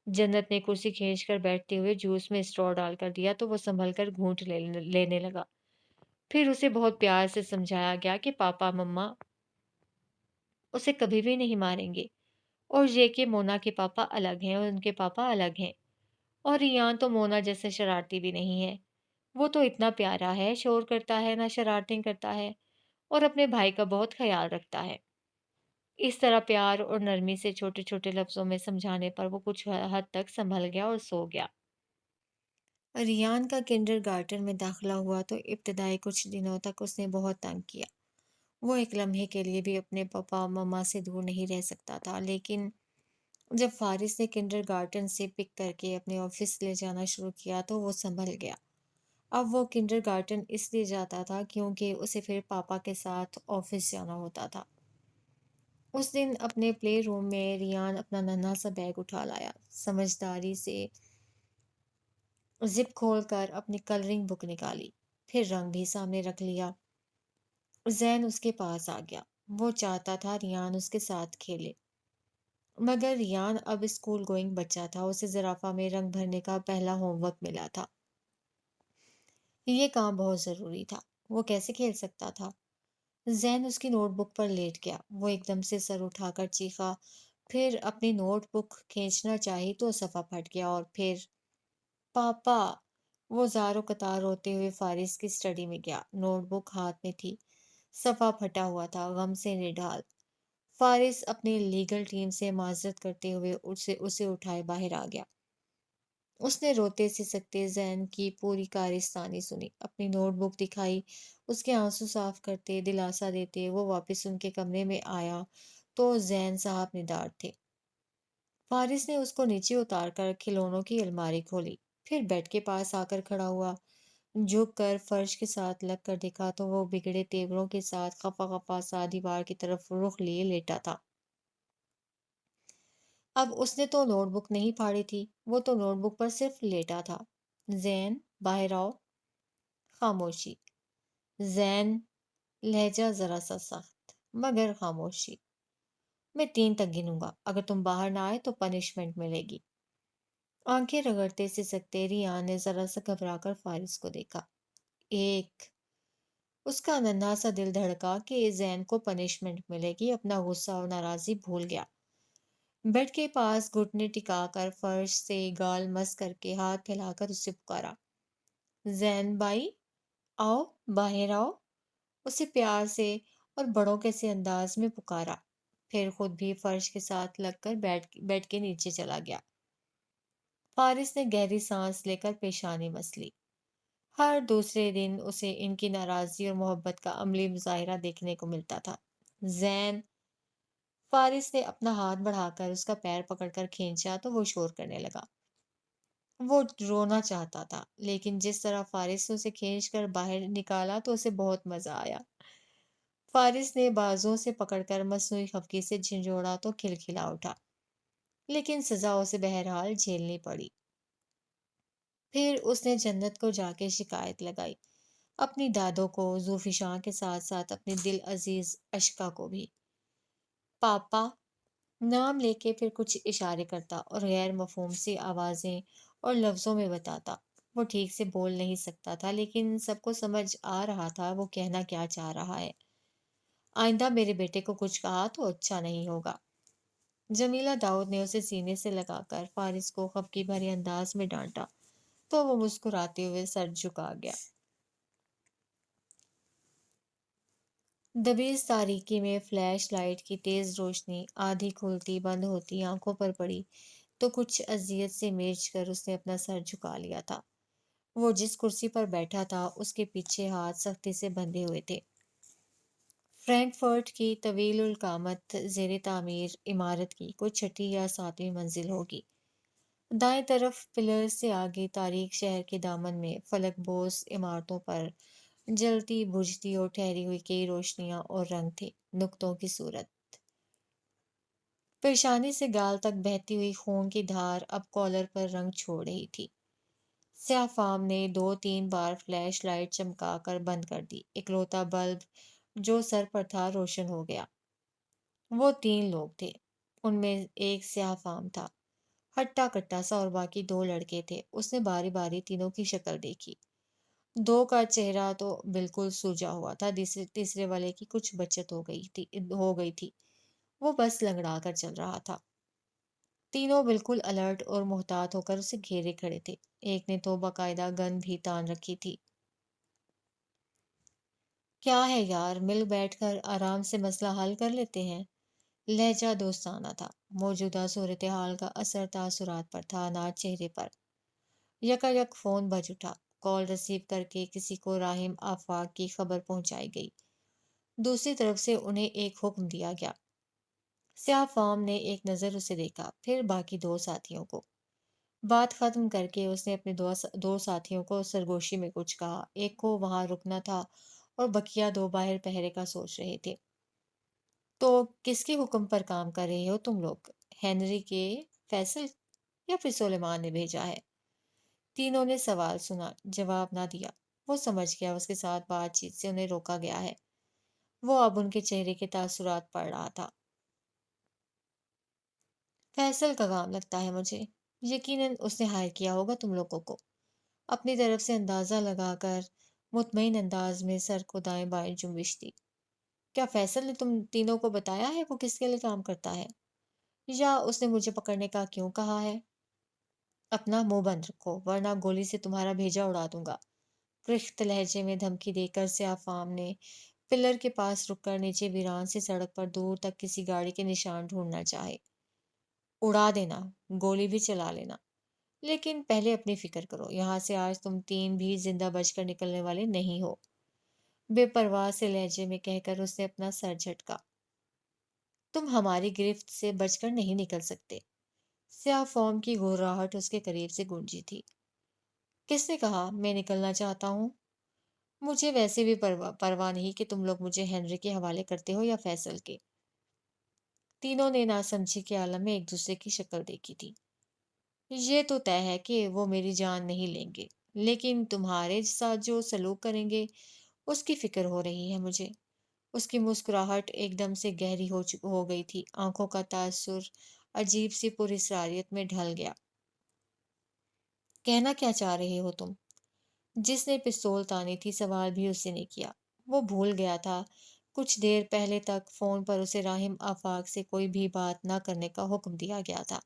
S1: جنت نے کرسی کھینچ کر بیٹھتے ہوئے جوس میں اسٹرو ڈال کر دیا تو وہ سنبھل کر گھونٹ لینے لگا۔ پھر اسے بہت پیار سے سمجھایا گیا کہ پاپا مما اسے کبھی بھی نہیں ماریں گے، اور یہ کہ مونا کے پاپا الگ ہیں اور ان کے پاپا الگ ہیں، اور ریان تو مونا جیسے شرارتی بھی نہیں ہے۔ وہ تو اتنا پیارا ہے، شور کرتا ہے نہ شرارتیں کرتا ہے، اور اپنے بھائی کا بہت خیال رکھتا ہے۔ اس طرح پیار اور نرمی سے چھوٹے چھوٹے لفظوں میں سمجھانے پر وہ کچھ حد تک سنبھل گیا اور سو گیا۔ ریان کا کنڈر گارٹن میں داخلہ ہوا تو ابتدائی کچھ دنوں تک اس نے بہت تنگ کیا۔ وہ ایک لمحے کے لیے بھی اپنے پاپا مما سے دور نہیں رہ سکتا تھا، لیکن جب فارس نے کنڈر گارٹن سے پک کر کے اپنے آفس لے جانا شروع کیا تو وہ سنبھل گیا۔ اب وہ کنڈر گارٹن اس لیے جاتا تھا کیونکہ اسے پھر پاپا کے ساتھ آفس جانا ہوتا تھا۔ اس دن اپنے پلے روم میں ریان اپنا ننھا سا بیگ اٹھا لایا، سمجھداری سے زپ کھول کر اپنی کلرنگ بک نکالی، پھر رنگ بھی سامنے رکھ لیا۔ زین اس کے پاس آ گیا۔ وہ چاہتا تھا ریان اس کے ساتھ کھیلے، مگر ریان اب اسکول گوئنگ بچہ تھا، اسے زرافہ میں رنگ بھرنے کا پہلا ہوم ورک ملا تھا۔ یہ کام بہت ضروری تھا، وہ کیسے کھیل سکتا تھا؟ زین اس کی نوٹ بک پر لیٹ گیا۔ وہ ایک دم سے سر اٹھا کر چیخا، پھر اپنی نوٹ بک کھینچنا چاہی تو صفحہ پھٹ گیا، اور پھر پاپا! وہ زاروں قطار روتے ہوئے فارس کی اسٹڈی میں گیا۔ نوٹ بک ہاتھ میں تھی، صفحہ پھٹا ہوا تھا، غم سے نڈھال۔ فارس اپنی لیگل ٹیم سے معذرت کرتے ہوئے اسے اٹھائے باہر آ گیا۔ اس نے روتے سسکتے زین کی پوری کارستانی سنی، اپنی نوٹ بک دکھائی، اس کے آنسو صاف کرتے، دلاسا دیتے۔ وہ واپس ان کے کمرے میں آیا تو زین صاحب نڈار تھے۔ فارس نے اس کو نیچے اتار کر کھلونوں کی الماری کھولی، پھر بیڈ کے پاس آ کر کھڑا ہوا۔ جھک کر فرش کے ساتھ لگ کر دیکھا تو وہ بگڑے تیوروں کے ساتھ خفا خفا سا دیوار کی طرف رخ لیے لیٹا تھا۔ اب اس نے تو نوٹ بک نہیں پھاڑی تھی، وہ تو نوٹ بک پر صرف لیٹا تھا۔ زین، باہر آؤ۔ خاموشی۔ زین، لہجہ ذرا سا سخت، مگر خاموشی۔ میں 3 تک گنوں گا، اگر تم باہر نہ آئے تو پنشمنٹ ملے گی۔ آنکھیں رگڑتے سسکتے ریان نے ذرا سا گھبرا کر فارس کو دیکھا۔ 1۔ اس کا ننھا سا دل دھڑکا کہ زین کو پنشمنٹ ملے گی، اپنا غصہ اور ناراضی بھول گیا۔ بیڈ کے پاس گھٹنے ٹکا کر فرش سے گال مس کر کے ہاتھ پھیلا کر اسے پکارا، زین بائی، آؤ، باہر آؤ۔ اسے پیار سے اور بڑوں کے سے انداز میں پکارا، پھر خود بھی فرش کے ساتھ لگ کر بیڈ کے نیچے چلا گیا۔ فارس نے گہری سانس لے کر پیشانی مس لی۔ ہر دوسرے دن اسے ان کی ناراضی اور محبت کا عملی مظاہرہ دیکھنے کو ملتا تھا۔ زین! فارس نے اپنا ہاتھ بڑھا کر اس کا پیر پکڑ کر کھینچا تو وہ شور کرنے لگا۔ وہ رونا چاہتا تھا، لیکن جس طرح فارس نے اسے کھینچ کر باہر نکالا تو اسے بہت مزہ آیا۔ فارس نے بازوں سے پکڑ کر مصنوعی خفگی سے جھنجھوڑا تو کھلکھلا اٹھا، لیکن سزا اسے بہرحال جھیلنی پڑی۔ پھر اس نے جنت کو جا کے شکایت لگائی، اپنی دادوں کو، زوفی کے ساتھ ساتھ اپنے دل عزیز اشکا کو بھی۔ پاپا نام لے کے پھر کچھ اشارے کرتا اور غیر مفہوم سی آوازیں اور لفظوں میں بتاتا۔ وہ ٹھیک سے بول نہیں سکتا تھا لیکن سب کو سمجھ آ رہا تھا وہ کہنا کیا چاہ رہا ہے۔ آئندہ میرے بیٹے کو کچھ کہا تو اچھا نہیں ہوگا۔ جمیلہ داؤد نے اسے سینے سے لگا کر فارس کو خفگی بھرے انداز میں ڈانٹا تو وہ مسکراتے ہوئے سر جھکا گیا۔ دبیز تاریکی میں فلیش لائٹ کی تیز روشنی آدھی کھلتی بند ہوتی آنکھوں پر پڑی تو کچھ اذیت سے میچ کر اس نے اپنا سر جھکا لیا تھا۔ وہ جس کرسی پر بیٹھا تھا اس کے پیچھے ہاتھ سختی سے بندھے ہوئے تھے۔ فرینک فرٹ کی طویل القامت زیر تعمیر عمارت کی کوئی چھٹی یا ساتویں منزل ہوگی۔ دائیں طرف پلر سے آگے تاریک شہر کے دامن میں فلک بوس عمارتوں پر جلتی بجھتی اور ٹھہری ہوئی کئی روشنیاں اور رنگ تھے، نقطوں کی صورت۔ پیشانی سے گال تک بہتی ہوئی خون کی دھار اب کالر پر رنگ چھوڑ رہی تھی۔ سیاہ فام نے 2-3 بار فلیش لائٹ چمکا کر بند کر دی۔ اکلوتا بلب جو سر پر تھا روشن ہو گیا۔ وہ 3 لوگ تھے، ان میں ایک سیاہ فام تھا، ہٹا کٹا سا، اور باقی 2 لڑکے تھے۔ اس نے باری باری تینوں کی شکل دیکھی۔ 2 کا چہرہ تو بالکل سوجا ہوا تھا، تیسرے والے کی کچھ بچت ہو گئی تھی، وہ بس لنگڑا کر چل رہا تھا۔ تینوں بالکل الرٹ اور محتاط ہو کر اسے گھیرے کھڑے تھے، ایک نے تو باقاعدہ گن بھی تان رکھی تھی۔ کیا ہے یار، مل بیٹھ کر آرام سے مسئلہ حل کر لیتے ہیں۔ لہجہ دوستانہ تھا، موجودہ صورتحال کا اثر تاثرات پر تھا، نہ چہرے پر۔ یکا یک فون بج اٹھا، کال ریسیو کر کے کسی کو راہم آفاق کی خبر پہنچائی گئی۔ دوسری طرف سے انہیں ایک حکم دیا گیا۔ سیاہ فام نے ایک نظر اسے دیکھا، پھر باقی 2 ساتھیوں کو۔ بات ختم کر کے اس نے اپنے 2 ساتھیوں کو سرگوشی میں کچھ کہا، ایک کو وہاں رکنا تھا اور بقیہ 2 باہر پہرے کا سوچ رہے تھے۔ تو کس کے حکم پر کام کر رہے ہو تم لوگ؟ ہنری کے، فیصل، یا پھر سلیمان نے بھیجا ہے؟ تینوں نے سوال سنا، جواب نہ دیا۔ وہ سمجھ گیا اس کے ساتھ بات چیت سے انہیں روکا گیا ہے۔ وہ اب ان کے چہرے کے تاثرات پڑھ رہا تھا۔ فیصل کا کام لگتا ہے مجھے، یقیناً اس نے ہائر کیا ہوگا تم لوگوں کو۔ اپنی طرف سے اندازہ لگا کر مطمئن انداز میں سر کو دائیں بائیں جنبش دی۔ کیا فیصل نے تم تینوں کو بتایا ہے وہ کس کے لیے کام کرتا ہے؟ یا اس نے مجھے پکڑنے کا کیوں کہا ہے؟ اپنا منہ بند رکھو ورنہ گولی سے تمہارا بھیجا اڑا دوں گا۔ کرخت لہجے میں دھمکی دے کر سیاہ فام نے پلر کے پاس رک کر نیچے ویران سی سڑک پر دور تک کسی گاڑی کے نشان ڈھونڈنا چاہے۔ اڑا دینا، گولی بھی چلا لینا، لیکن پہلے اپنی فکر کرو، یہاں سے آج تم 3 بھی زندہ بچ کر نکلنے والے نہیں ہو۔ بے پرواہ سے لہجے میں کہہ کر اس نے اپنا سر جھٹکا۔ تم ہماری گرفت سے بچ کر نہیں نکل سکتے۔ سیاہ فام کی گھرراہٹ اس کے قریب سے گونجی تھی۔ کس نے کہا میں نکلنا چاہتا ہوں؟ مجھے ویسے بھی پرواہ نہیں کہ تم لوگ مجھے ہنری کے حوالے کرتے ہو یا فیصل کے۔ تینوں نے ناسمجھی کے عالم میں ایک دوسرے کی شکل دیکھی تھی۔ یہ تو طے ہے کہ وہ میری جان نہیں لیں گے، لیکن تمہارے ساتھ جو سلوک کریں گے اس کی فکر ہو رہی ہے مجھے۔ اس کی مسکراہٹ ایک دم سے گہری ہو گئی تھی، آنکھوں کا تاثر عجیب سی پراسراریت میں ڈھل گیا۔ کہنا کیا چاہ رہے ہو تم؟ جس نے پستول تانی تھی سوال بھی اسی نے کیا۔ وہ بھول گیا تھا کچھ دیر پہلے تک فون پر اسے راہم آفاق سے کوئی بھی بات نہ کرنے کا حکم دیا گیا تھا۔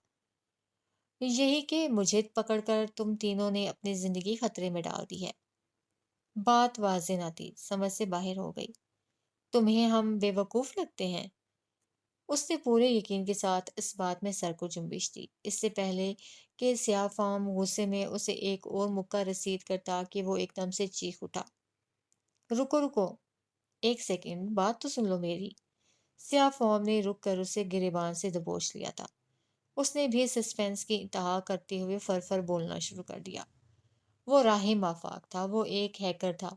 S1: یہی کہ مجھے پکڑ کر تم تینوں نے اپنی زندگی خطرے میں ڈال دی ہے۔ بات واضح نہ تھی، سمجھ سے باہر ہو گئی۔ تمہیں ہم بے وقوف لگتے ہیں؟ اس نے پورے یقین کے ساتھ اس بات میں سر کو جنبش دی، اس سے پہلے کہ سیاہ فام غصے میں اسے ایک اور مکہ رسید کرتا کہ وہ ایک دم سے چیخ اٹھا۔ رکو رکو، ایک سیکنڈ، بات تو سن لو میری۔ سیاہ فام نے رک کر اسے گریبان سے دبوچ لیا تھا۔ اس نے بھی سسپینس کی انتہا کرتے ہوئے فر فر بولنا شروع کر دیا۔ وہ راہم آفاق تھا، وہ ایک ہیکر تھا،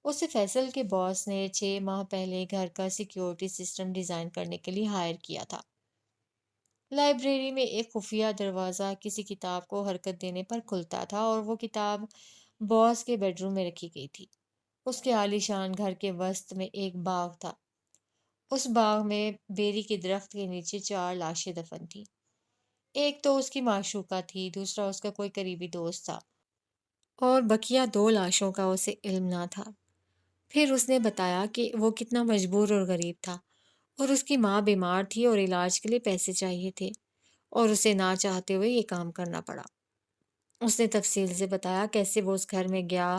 S1: اسے فیصل کے باس نے 6 ماہ پہلے گھر کا سیکیورٹی سسٹم ڈیزائن کرنے کے لیے ہائر کیا تھا۔ لائبریری میں ایک خفیہ دروازہ کسی کتاب کو حرکت دینے پر کھلتا تھا اور وہ کتاب باس کے بیڈ روم میں رکھی گئی تھی۔ اس کے عالیشان گھر کے وسط میں ایک باغ تھا۔ اس باغ میں بیری کے درخت کے نیچے 4 لاشیں دفن تھیں۔ ایک تو اس کی معشوقہ تھی، دوسرا اس کا کوئی قریبی دوست تھا اور بقیہ 2 لاشوں کا اسے علم نہ تھا۔ پھر اس نے بتایا کہ وہ کتنا مجبور اور غریب تھا اور اس کی ماں بیمار تھی اور علاج کے لیے پیسے چاہیے تھے اور اسے نہ چاہتے ہوئے یہ کام کرنا پڑا۔ اس نے تفصیل سے بتایا کیسے وہ اس گھر میں گیا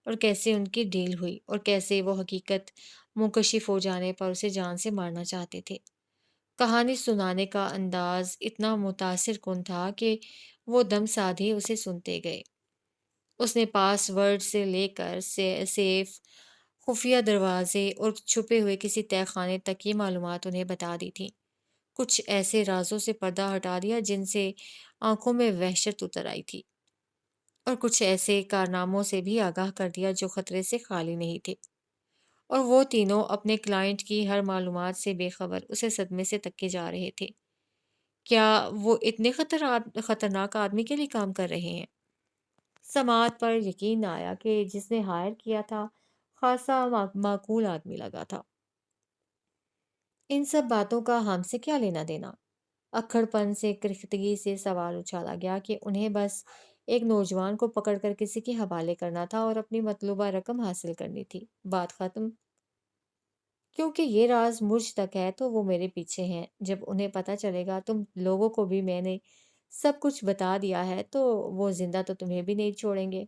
S1: اور کیسے ان کی ڈیل ہوئی اور کیسے وہ حقیقت منکشف ہو جانے پر اسے جان سے مارنا چاہتے تھے۔ کہانی سنانے کا انداز اتنا متاثر کن تھا کہ وہ دم سادھے اسے سنتے گئے۔ اس نے پاس ورڈ سے لے کر سیف، خفیہ دروازے اور چھپے ہوئے کسی تہہ خانے تک کی معلومات انہیں بتا دی تھی۔ کچھ ایسے رازوں سے پردہ ہٹا دیا جن سے آنکھوں میں وحشت اتر آئی تھی اور کچھ ایسے کارناموں سے بھی آگاہ کر دیا جو خطرے سے خالی نہیں تھے۔ اور وہ تینوں اپنے کلائنٹ کی ہر معلومات سے بے خبر اسے صدمے سے تکے جا رہے تھے۔ کیا وہ اتنے خطرناک آدمی کے لیے کام کر رہے ہیں؟ سماعت پر یقین نہ آیا کہ جس نے ہائر کیا تھا خاصا معقول آدمی لگا تھا۔ ان سب باتوں کا ہم سے کیا لینا دینا؟ اکھڑ پن سے کرختگی سے سوال اچھالا گیا کہ انہیں بس ایک نوجوان کو پکڑ کر کسی کے حوالے کرنا تھا اور اپنی مطلوبہ رقم حاصل کرنی تھی۔ بات ختم۔ کیونکہ یہ راز مجھ تک ہے تو وہ میرے پیچھے ہیں۔ جب انہیں پتہ چلے گا تم لوگوں کو بھی میں نے سب کچھ بتا دیا ہے تو وہ زندہ تو تمہیں بھی نہیں چھوڑیں گے۔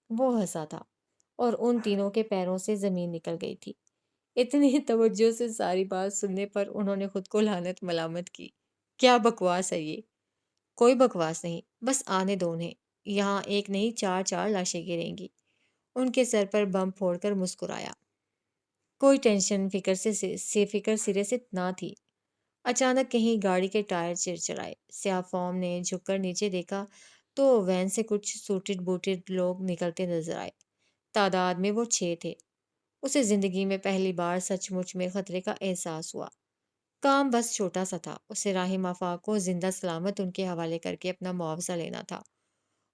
S1: وہ ہنسا تھا اور ان تینوں کے پیروں سے زمین نکل گئی تھی۔ اتنی توجہ سے ساری بات سننے پر انہوں نے خود کو لعنت ملامت کی۔ کیا بکواس ہے یہ؟ کوئی بکواس نہیں، بس آنے دو انہیں۔ یہاں ایک نہیں 4 لاشیں گریں گی۔ ان کے سر پر بم پھوڑ کر مسکرایا۔ کوئی ٹینشن فکر سرے سے نہ تھی۔ اچانک کہیں گاڑی کے ٹائر چرچرائے۔ سیاہ فام نے جھک کر نیچے دیکھا تو وین سے کچھ سوٹڈ بوٹڈ لوگ نکلتے نظر آئے۔ تعداد میں وہ 6 تھے۔ اسے زندگی میں پہلی بار سچ مچ میں خطرے کا احساس ہوا۔ کام بس چھوٹا سا تھا، اسے راہم آفاق کو زندہ سلامت ان کے حوالے کر کے اپنا معاوضہ لینا تھا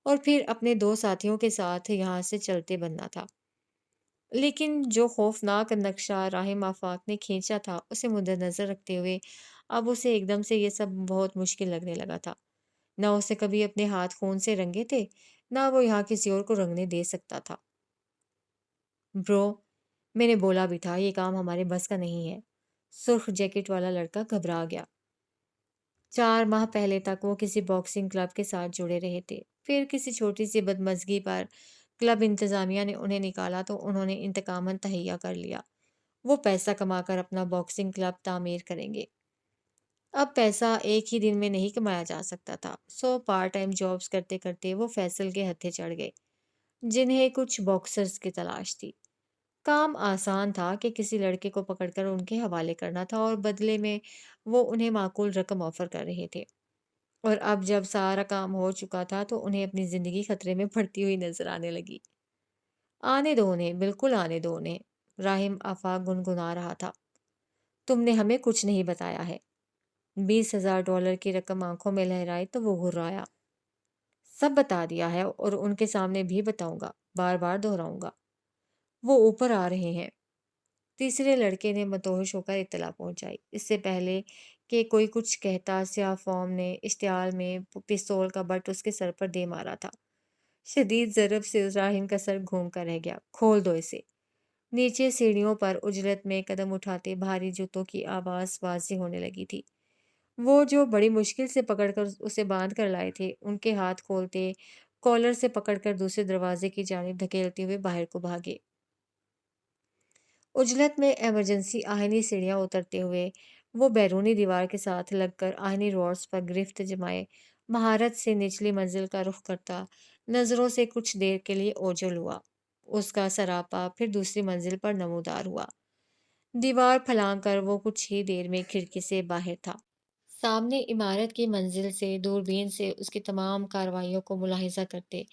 S1: اور پھر اپنے 2 ساتھیوں کے ساتھ یہاں سے چلتے بننا تھا۔ لیکن جو خوفناک نقشہ راہم آفاق نے کھینچا تھا اسے مد نظر رکھتے ہوئے اب اسے ایک دم سے یہ سب بہت مشکل لگنے لگا تھا۔ نہ اسے کبھی اپنے ہاتھ خون سے رنگے تھے، نہ وہ یہاں کسی اور کو رنگنے دے سکتا تھا۔ برو، میں نے بولا بھی تھا یہ کام ہمارے بس کا نہیں ہے۔ سرخ جیکٹ والا لڑکا گھبرا گیا۔ 4 ماہ پہلے تک وہ کسی باکسنگ کلب کے ساتھ جڑے رہے تھے، پھر کسی چھوٹی سی بدمزگی پر کلب انتظامیہ نے انہیں نکالا تو انہوں نے انتقاماً تہیہ کر لیا۔ وہ پیسہ کما کر اپنا باکسنگ کلب تعمیر کریں گے۔ اب پیسہ ایک ہی دن میں نہیں کمایا جا سکتا تھا، سو پارٹ ٹائم جابز کرتے کرتے وہ فیصل کے ہتھے چڑھ گئے، جنہیں کچھ باکسرز کی تلاش تھی۔ کام آسان تھا کہ کسی لڑکے کو پکڑ کر ان کے حوالے کرنا تھا اور بدلے میں وہ انہیں معقول رقم آفر کر رہے تھے۔ اور اب جب سارا کام ہو چکا تھا تو انہیں اپنی زندگی خطرے میں پڑتی ہوئی نظر آنے لگی۔ آنے دو انہیں، بالکل آنے دو انہیں، راہم آفاق گنگنا رہا تھا۔ تم نے ہمیں کچھ نہیں بتایا ہے۔ $20,000 کی رقم آنکھوں میں لہرائی تو وہ گھرایا۔ سب بتا دیا ہے اور ان کے سامنے بھی بتاؤں گا، بار بار دہراؤں گا۔ وہ اوپر آ رہے ہیں۔ تیسرے لڑکے نے مدہوش ہو کر اطلاع پہنچائی۔ اس سے پہلے کہ کوئی کچھ کہتا سیاہ فام نے اشتعال میں پستول کا بٹ اس کے سر پر دے مارا تھا۔ شدید ضرب سے راہم کا سر گھوم کر رہ گیا۔ کھول دو اسے۔ نیچے سیڑھیوں پر اجلت میں قدم اٹھاتے بھاری جوتوں کی آواز واضح ہونے لگی تھی۔ وہ جو بڑی مشکل سے پکڑ کر اسے باندھ کر لائے تھے، ان کے ہاتھ کھولتے کالر سے پکڑ کر دوسرے دروازے کی جانب دھکیلتے ہوئے باہر کو بھاگے۔ اجلت میں ایمرجنسی آہنی سیڑھیاں اترتے ہوئے وہ بیرونی دیوار کے ساتھ لگ کر آہنی راڈز پر گرفت جمائے مہارت سے نچلی منزل کا رخ کرتا نظروں سے کچھ دیر کے لیے اوجھل ہوا۔ اس کا سراپا پھر دوسری منزل پر نمودار ہوا۔ دیوار پھلانگ کر وہ کچھ ہی دیر میں کھڑکی سے باہر تھا۔ سامنے عمارت کی منزل سے دوربین سے اس کی تمام کارروائیوں کو ملاحظہ کرتے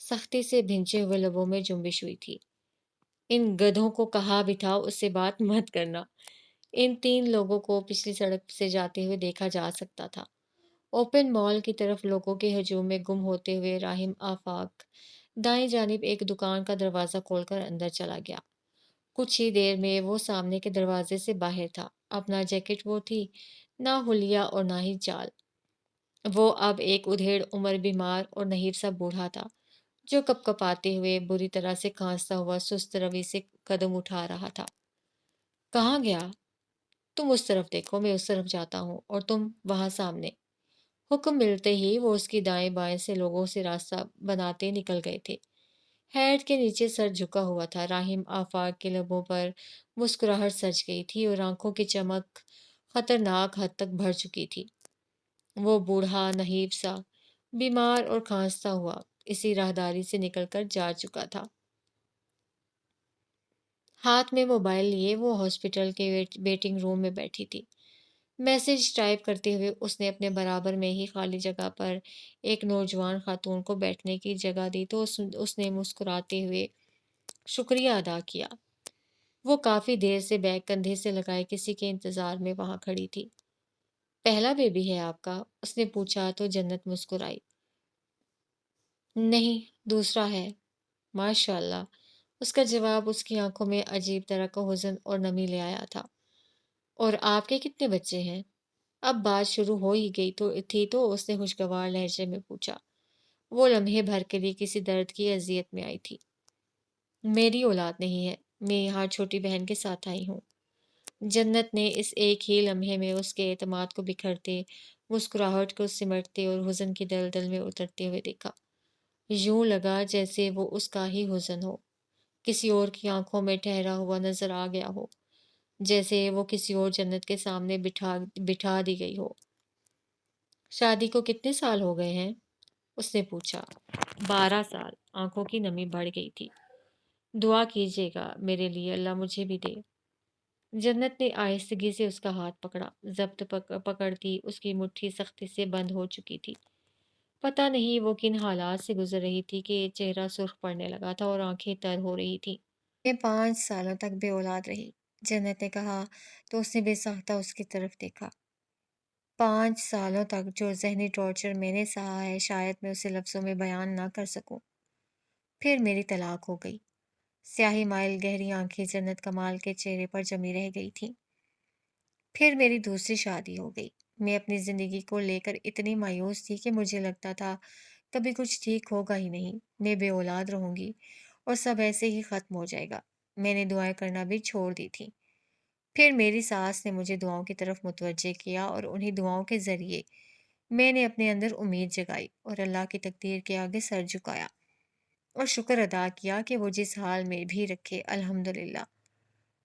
S1: سختی سے بھنچے ہوئے لبوں میں جنبش ہوئی تھی۔ ان گدھوں کو کہا بٹھاؤ اس سے بات مت کرنا۔ ان 3 لوگوں کو پچھلی سڑک سے جاتے ہوئے دیکھا جا سکتا تھا۔ اوپن مال کی طرف لوگوں کے ہجوم میں گم ہوتے ہوئے راہم آفاق دائیں جانب ایک دکان کا دروازہ کھول کر اندر چلا گیا۔ کچھ ہی دیر میں وہ سامنے کے دروازے سے باہر تھا۔ اپنا جیکٹ وہ تھی، نہ حلیہ اور نہ ہی چال۔ وہ اب ایک ادھیڑ عمر بیمار اور نحیف سا بوڑھا تھا جو کپ کپاتے ہوئے بری طرح سے کھانستا ہوا سست روی سے قدم اٹھا رہا تھا۔ کہاں گیا؟ تم اس طرف دیکھو، میں اس طرف جاتا ہوں، اور تم وہاں سامنے۔ حکم ملتے ہی وہ اس کی دائیں بائیں سے لوگوں سے راستہ بناتے نکل گئے تھے۔ ہیٹ کے نیچے سر جھکا ہوا تھا۔ راہم آفاق کے لبوں پر مسکراہٹ سج گئی تھی اور آنکھوں کی چمک خطرناک حد تک بڑھ چکی تھی۔ وہ بوڑھا نحیف سا، بیمار اور کھانستا ہوا اسی راہداری سے نکل کر جا چکا تھا۔ ہاتھ میں موبائل لیے وہ ہاسپٹل کے ویٹنگ روم میں بیٹھی تھی۔ میسج ٹائپ کرتے ہوئے اس نے اپنے برابر میں ہی خالی جگہ پر ایک نوجوان خاتون کو بیٹھنے کی جگہ دی تو اس نے مسکراتے ہوئے شکریہ ادا کیا۔ وہ کافی دیر سے بیگ کندھے سے لگائے کسی کے انتظار میں وہاں کھڑی تھی۔ پہلا بیبی ہے آپ کا؟ اس نے پوچھا تو جنت مسکرائی۔ نہیں، دوسرا ہے۔ ماشاء اللہ۔ اس کا جواب اس کی آنکھوں میں عجیب طرح کا حزن اور نمی لے آیا تھا۔ اور آپ کے کتنے بچے ہیں؟ اب بات شروع ہو ہی گئی تو اس نے خوشگوار لہجے میں پوچھا۔ وہ لمحے بھر کے لیے کسی درد کی اذیت میں آئی تھی۔ میری اولاد نہیں ہے، میں یہاں چھوٹی بہن کے ساتھ آئی ہوں۔ جنت نے اس ایک ہی لمحے میں اس کے اعتماد کو بکھرتے، مسکراہٹ کو سمٹتے اور حزن کی دلدل میں اترتے ہوئے دیکھا۔ یوں لگا جیسے وہ اس کا ہی حزن ہو، کسی اور کی آنکھوں میں ٹھہرا ہوا نظر آ گیا ہو، جیسے وہ کسی اور جنت کے سامنے بٹھا دی گئی ہو۔ شادی کو کتنے سال ہو گئے ہیں؟ اس نے پوچھا۔ 12 سال۔ آنکھوں کی نمی بڑھ گئی تھی۔ دعا کیجیے گا میرے لیے، اللہ مجھے بھی دے۔ جنت نے آہستگی سے اس کا ہاتھ پکڑا۔ ضبط پکڑتی اس کی مٹھی سختی سے بند ہو چکی تھی۔ پتہ نہیں وہ کن حالات سے گزر رہی تھی کہ چہرہ سرخ پڑنے لگا تھا اور آنکھیں تر ہو رہی تھیں۔ میں 5 سالوں تک بے اولاد رہی، جنت نے کہا تو اس نے بے ساختہ اس کی طرف دیکھا۔ 5 سالوں تک جو ذہنی ٹارچر میں نے سہا ہے شاید میں اسے لفظوں میں بیان نہ کر سکوں۔ پھر میری طلاق ہو گئی۔ سیاہی مائل گہری آنکھیں جنت کمال کے چہرے پر جمی رہ گئی تھیں۔ پھر میری دوسری شادی ہو گئی۔ میں اپنی زندگی کو لے کر اتنی مایوس تھی کہ مجھے لگتا تھا کبھی کچھ ٹھیک ہوگا ہی نہیں، میں بے اولاد رہوں گی اور سب ایسے ہی ختم ہو جائے گا۔ میں نے دعائیں کرنا بھی چھوڑ دی تھی۔ پھر میری ساس نے مجھے دعاؤں کی طرف متوجہ کیا اور انہی دعاؤں کے ذریعے میں نے اپنے اندر امید جگائی اور اللہ کی تقدیر کے آگے سر جھکایا اور شکر ادا کیا کہ وہ جس حال میں بھی رکھے الحمدللہ۔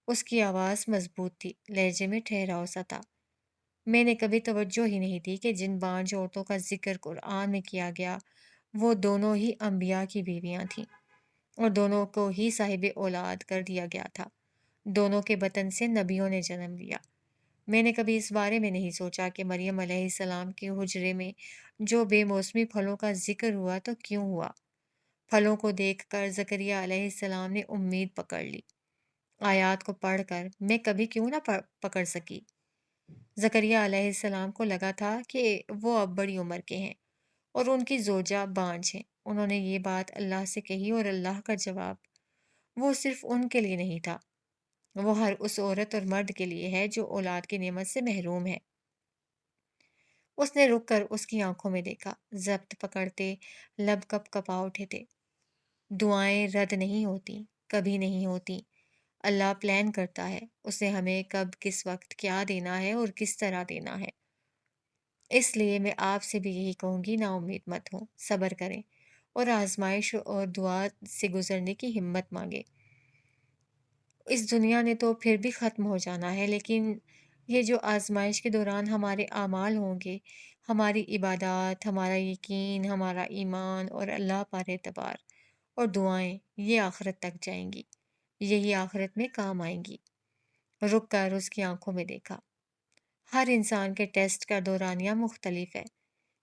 S1: اس کی آواز مضبوط تھی، لہجے میں ٹھہراؤ سا تھا۔ میں نے کبھی توجہ ہی نہیں دی کہ جن 5 عورتوں کا ذکر قرآن میں کیا گیا وہ دونوں ہی انبیاء کی بیویاں تھیں اور دونوں کو ہی صاحب اولاد کر دیا گیا تھا۔ دونوں کے بطن سے نبیوں نے جنم لیا۔ میں نے کبھی اس بارے میں نہیں سوچا کہ مریم علیہ السلام کے حجرے میں جو بے موسمی پھلوں کا ذکر ہوا تو کیوں ہوا۔ پھلوں کو دیکھ کر زکریا علیہ السلام نے امید پکڑ لی۔ آیات کو پڑھ کر میں کبھی کیوں نہ پکڑ سکی۔ زکریا علیہ السلام کو لگا تھا کہ وہ اب بڑی عمر کے ہیں اور ان کی زوجہ بانجھ ہیں۔ انہوں نے یہ بات اللہ سے کہی اور اللہ کا جواب وہ صرف ان کے لیے نہیں تھا، وہ ہر اس عورت اور مرد کے لیے ہے جو اولاد کی نعمت سے محروم ہے۔ اس نے رک کر اس کی آنکھوں میں دیکھا۔ ضبط پکڑتے لب کپ کپا اٹھے تھے۔ دعائیں رد نہیں ہوتی، کبھی نہیں ہوتی۔ اللہ پلان کرتا ہے، اسے ہمیں کب کس وقت کیا دینا ہے اور کس طرح دینا ہے۔ اس لیے میں آپ سے بھی یہی کہوں گی، نا امید مت ہوں، صبر کریں اور آزمائش اور دعا سے گزرنے کی ہمت مانگیں۔ اس دنیا نے تو پھر بھی ختم ہو جانا ہے، لیکن یہ جو آزمائش کے دوران ہمارے اعمال ہوں گے، ہماری عبادات، ہمارا یقین، ہمارا ایمان اور اللہ پر اعتبار اور دعائیں، یہ آخرت تک جائیں گی، یہی آخرت میں کام آئیں گی۔ رک کر اس کی آنکھوں میں دیکھا۔ ہر انسان کے ٹیسٹ کا دورانیہ مختلف ہے۔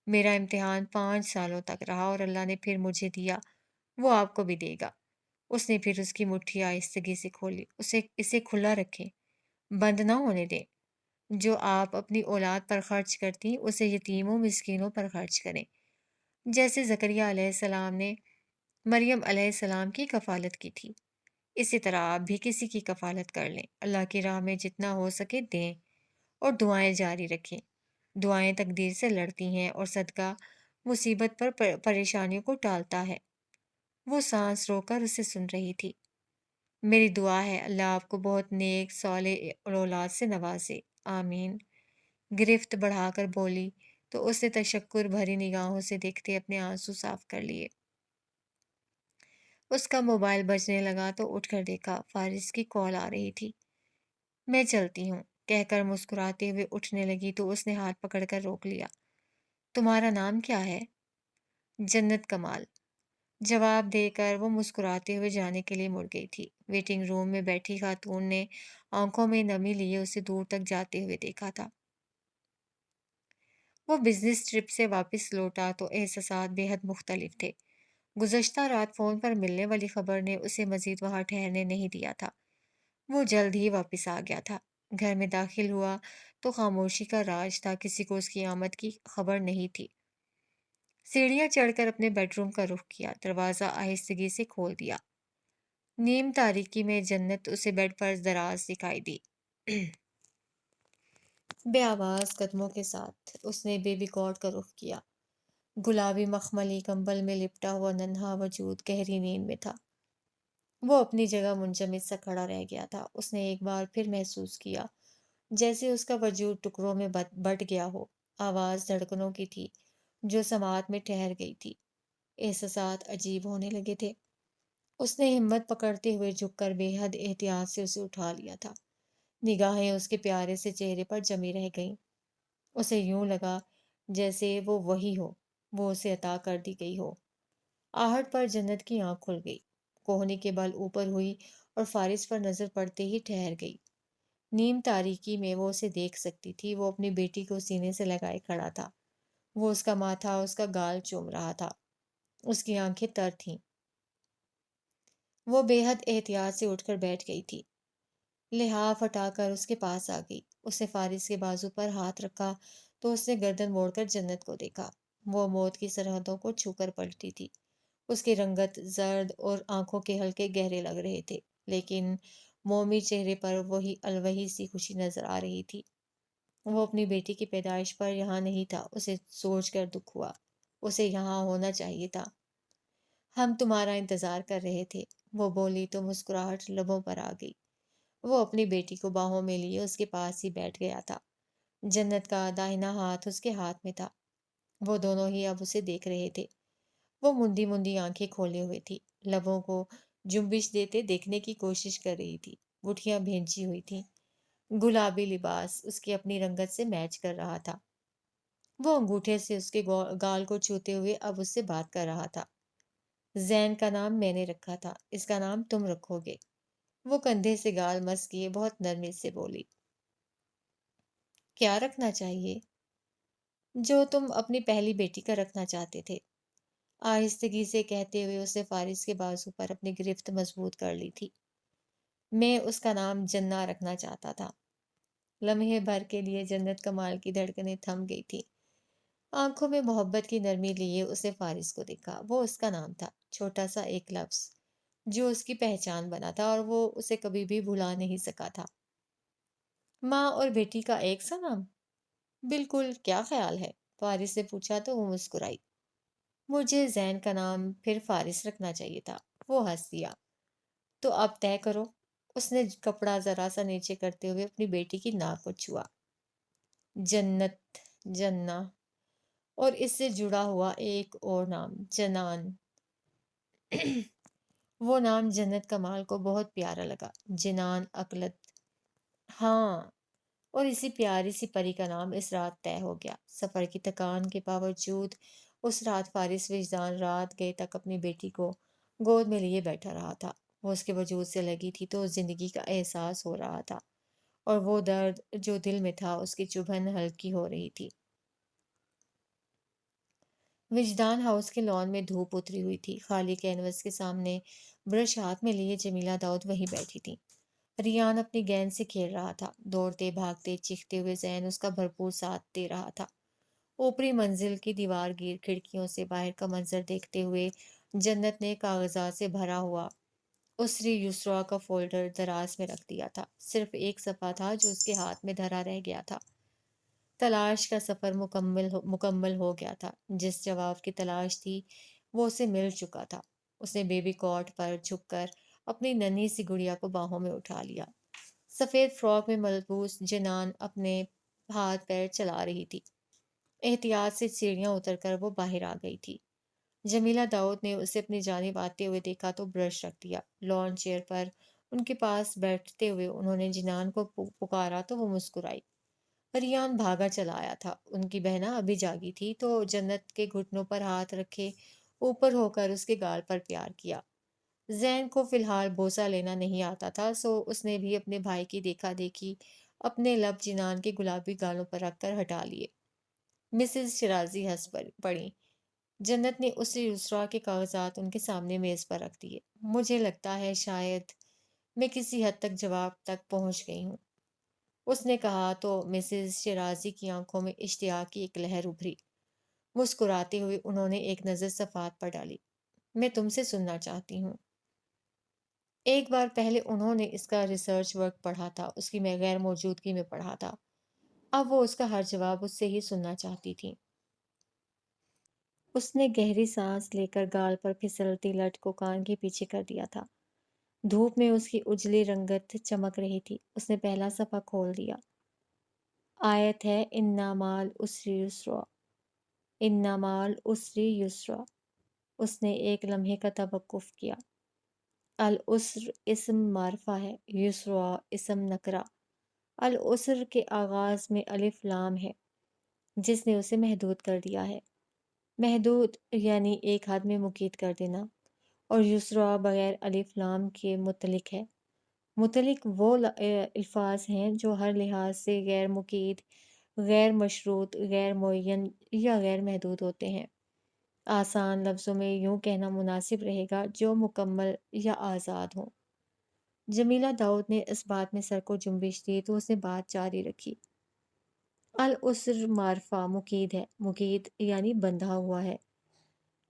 S1: میرا امتحان 5 سالوں تک رہا اور اللہ نے پھر مجھے دیا، وہ آپ کو بھی دے گا۔ اس نے پھر اس کی مٹھی آہستگی سے کھولی. اسے کھلا رکھیں، بند نہ ہونے دیں. جو آپ اپنی اولاد پر خرچ کرتی اسے یتیموں مسکینوں پر خرچ کریں. جیسے زکریا علیہ السلام نے مریم علیہ السلام کی کفالت کی تھی، اسی طرح آپ بھی کسی کی کفالت کر لیں. اللہ کی راہ میں جتنا ہو سکے دیں اور دعائیں جاری رکھیں. دعائیں تقدیر سے لڑتی ہیں اور صدقہ مصیبت پر پریشانیوں کو ٹالتا ہے. وہ سانس رو کر اسے سن رہی تھی. میری دعا ہے اللہ آپ کو بہت نیک صالح اور اولاد سے نوازے. آمین. گرفت بڑھا کر بولی تو اس نے تشکر بھری نگاہوں سے دیکھتے اپنے آنسو صاف کر لیے. اس کا موبائل بجنے لگا تو اٹھ کر دیکھا فارس کی کال آ رہی تھی. میں چلتی ہوں کہہ کر مسکراتے ہوئے اٹھنے لگی تو اس نے ہاتھ پکڑ کر روک لیا. تمہارا نام کیا ہے؟ جنت کمال. جواب دے کر وہ مسکراتے ہوئے جانے کے لیے مڑ گئی تھی. ویٹنگ روم میں بیٹھی خاتون نے آنکھوں میں نمی لیے اسے دور تک جاتے ہوئے دیکھا تھا. وہ بزنس ٹرپ سے واپس لوٹا تو احساسات بے حد مختلف تھے. گزشتہ رات فون پر ملنے والی خبر نے اسے مزید وہاں ٹھہرنے نہیں دیا تھا. وہ جلد ہی واپس آ گیا تھا. گھر میں داخل ہوا تو خاموشی کا راج تھا. کسی کو اس کی آمد کی خبر نہیں تھی. سیڑھیاں چڑھ کر اپنے بیڈ روم کا رخ کیا. دروازہ آہستگی سے کھول دیا. نیم تاریکی میں جنت اسے بیڈ پر دراز دکھائی دی. بے آواز قدموں کے ساتھ اس نے بیبی کاٹ کا رخ کیا. گلابی مخملی کمبل میں لپٹا ہوا ننھا وجود گہری نیند میں تھا. وہ اپنی جگہ منجمد سا کھڑا رہ گیا تھا. اس نے ایک بار پھر محسوس کیا جیسے اس کا وجود ٹکڑوں میں بٹ گیا ہو. آواز دھڑکنوں کی تھی جو سماعت میں ٹھہر گئی تھی. احساسات عجیب ہونے لگے تھے. اس نے ہمت پکڑتے ہوئے جھک کر بے حد احتیاط سے اسے اٹھا لیا تھا. نگاہیں اس کے پیارے سے چہرے پر جمی رہ گئیں. اسے یوں لگا جیسے وہ وہی ہو، وہ اسے عطا کر دی گئی ہو. آہٹ پر جنت کی آنکھ کھل گئی. کوہنی کے بل اوپر ہوئی اور فارس پر نظر پڑتے ہی ٹھہر گئی. نیم تاریکی میں وہ اسے دیکھ سکتی تھی. وہ اپنی بیٹی کو سینے سے لگائے کھڑا تھا. وہ اس کا ماتھا، اس کا گال چوم رہا تھا. اس کی آنکھیں تر تھیں. وہ بے حد احتیاط سے اٹھ کر بیٹھ گئی تھی. لحاف ہٹا کر اس کے پاس آ گئی. اس نے فارس کے بازو پر ہاتھ رکھا تو اس نے گردن موڑ کر جنت کو دیکھا. وہ موت کی سرحدوں کو چھو کر پلٹی تھی. اس کی رنگت زرد اور آنکھوں کے حلقے گہرے لگ رہے تھے، لیکن مومی چہرے پر وہی الوہی سی خوشی نظر آ رہی تھی. وہ اپنی بیٹی کی پیدائش پر یہاں نہیں تھا. اسے سوچ کر دکھ ہوا. اسے یہاں ہونا چاہیے تھا. ہم تمہارا انتظار کر رہے تھے، وہ بولی تو مسکراہٹ لبوں پر آ گئی. وہ اپنی بیٹی کو باہوں میں لیے اس کے پاس ہی بیٹھ گیا تھا. جنت کا داہنا ہاتھ اس کے ہاتھ میں تھا. وہ دونوں ہی اب اسے دیکھ رہے تھے. وہ مندی مندی آنکھیں کھولے ہوئے تھی. لبوں کو جنبش دیتے دیکھنے کی کوشش کر رہی تھی. گٹھیاں بھینچی ہوئی تھیں. گلابی لباس اس کی اپنی رنگت سے میچ کر رہا تھا. وہ انگوٹھے سے اس کے گال کو چھوتے ہوئے اب اس سے بات کر رہا تھا. زین کا نام میں نے رکھا تھا، اس کا نام تم رکھو گے. وہ کندھے سے گال مس کیے بہت نرمی سے بولی. کیا رکھنا چاہیے؟ جو تم اپنی پہلی بیٹی کا رکھنا چاہتے تھے. آہستگی سے کہتے ہوئے اس نے فارس کے بازو پر اپنی گرفت مضبوط کر لی تھی. میں اس کا نام جنہ رکھنا چاہتا تھا. لمحے بھر کے لیے جنت کمال کی دھڑکنیں تھم گئی تھی. آنکھوں میں محبت کی نرمی لیے اس نے فارس کو دیکھا. وہ اس کا نام تھا، چھوٹا سا ایک لفظ جو اس کی پہچان بنا تھا اور وہ اسے کبھی بھی بھلا نہیں سکا تھا. ماں اور بیٹی کا ایک سا نام؟ بالکل. کیا خیال ہے؟ فارس نے پوچھا تو وہ مسکرائی. مجھے زین کا نام پھر فارس رکھنا چاہیے تھا. وہ ہنس دیا. تو اب طے کرو. اس نے کپڑا ذرا سا نیچے کرتے ہوئے اپنی بیٹی کی ناک کو چھوا. جنت، جنہ اور اس سے جڑا ہوا ایک اور نام جنان. وہ نام جنت کمال کو بہت پیارا لگا. جنان، عقلت. ہاں، اور اسی پیاری سی پری کا نام اس رات طے ہو گیا. سفر کی تھکان کے باوجود اس رات فارس وجدان رات گئے تک اپنی بیٹی کو گود میں لیے بیٹھا رہا تھا. وہ اس کے وجود سے لگی تھی تو زندگی کا احساس ہو رہا تھا، اور وہ درد جو دل میں تھا اس کی چبھن ہلکی ہو رہی تھی. وجدان ہاؤس کے لان میں دھوپ اتری ہوئی تھی، خالی کینوس کے سامنے برش ہاتھ میں لیے جمیلہ داؤد وہیں بیٹھی تھی۔ ریان اپنی گیند سے کھیل رہا تھا، دوڑتے بھاگتے چیختے ہوئے ذہن اس کا بھرپور ساتھ دے رہا تھا۔ اوپری منزل کی دیوار گیر کھڑکیوں سے باہر کا منظر دیکھتے ہوئے جنت نے کاغذات سے بھرا ہوا اسری یسرا کا فولڈر دراز میں رکھ دیا تھا۔ صرف ایک صفحہ تھا جو اس کے ہاتھ میں دھرا رہ گیا تھا۔ تلاش کا سفر مکمل ہو گیا تھا۔ جس جواب کی تلاش تھی وہ اسے مل چکا تھا۔ اس نے بیبی کاٹ پر جھک کر اپنی ننھی سی گڑیا کو باہوں میں اٹھا لیا۔ سفید فراک میں ملبوس جنان اپنے ہاتھ پیر چلا رہی تھی۔ احتیاط سے سیڑھیاں اتر کر وہ باہر آ گئی تھی۔ جمیلہ داؤد نے اسے اپنی جانب آتے ہوئے دیکھا تو برش رکھ دیا۔ لان چیئر پر ان کے پاس بیٹھتے ہوئے انہوں نے جنان کو پکارا تو وہ مسکرائی۔ ریان بھاگا چلا آیا تھا۔ ان کی بہنا ابھی جاگی تھی تو جنت کے گھٹنوں پر ہاتھ رکھے اوپر ہو کر اس کے گال پر پیار کیا۔ زین کو فی الحال بوسہ لینا نہیں آتا تھا، سو اس نے بھی اپنے بھائی کی دیکھا دیکھی اپنے لب جنان کے گلابی گالوں پر رکھ کر ہٹا لیے۔ مسز شرازی ہنس پڑی۔ جنت نے اسے یسرا کے کاغذات ان کے سامنے میز پر رکھ دیے۔ مجھے لگتا ہے شاید میں کسی حد تک جواب تک پہنچ گئی ہوں، اس نے کہا تو مسز شرازی کی آنکھوں میں اشتیاق کی ایک لہر ابھری۔ مسکراتے ہوئے انہوں نے ایک نظر صفحات پر ڈالی۔ میں تم سے سننا چاہتی ہوں۔ ایک بار پہلے انہوں نے اس کا ریسرچ ورک پڑھا تھا، اس کی میں غیر موجودگی میں پڑھا تھا۔ اب وہ اس کا ہر جواب اس سے ہی سننا چاہتی تھی۔ اس نے گہری سانس لے کر گال پر پھسلتی لٹ کو کان کے پیچھے کر دیا تھا۔ دھوپ میں اس کی اجلی رنگت چمک رہی تھی۔ اس نے پہلا صفحہ کھول دیا۔ آیت ہے اِنَّ مَعَ الْعُسْرِ یُسْرًا، اِنَّ مَعَ الْعُسْرِ یُسْرًا۔ اس نے ایک لمحے کا توقف کیا۔ العسر اسم معرفہ ہے، یسرا اسم نکرہ۔ العسر کے آغاز میں الف لام ہے جس نے اسے محدود کر دیا ہے۔ محدود یعنی ایک حد میں مقید کر دینا، اور یسرا بغیر الف لام کے مطلق ہے۔ مطلق وہ الفاظ ہیں جو ہر لحاظ سے غیر مقید، غیر مشروط، غیر معین یا غیر محدود ہوتے ہیں۔ آسان لفظوں میں یوں کہنا مناسب رہے گا جو مکمل یا آزاد ہوں۔ جمیلہ داؤد نے اس بات میں سر کو جنبش دی تو اس نے بات جاری رکھی۔ العسر معرفہ مقید ہے، مقید یعنی بندھا ہوا ہے،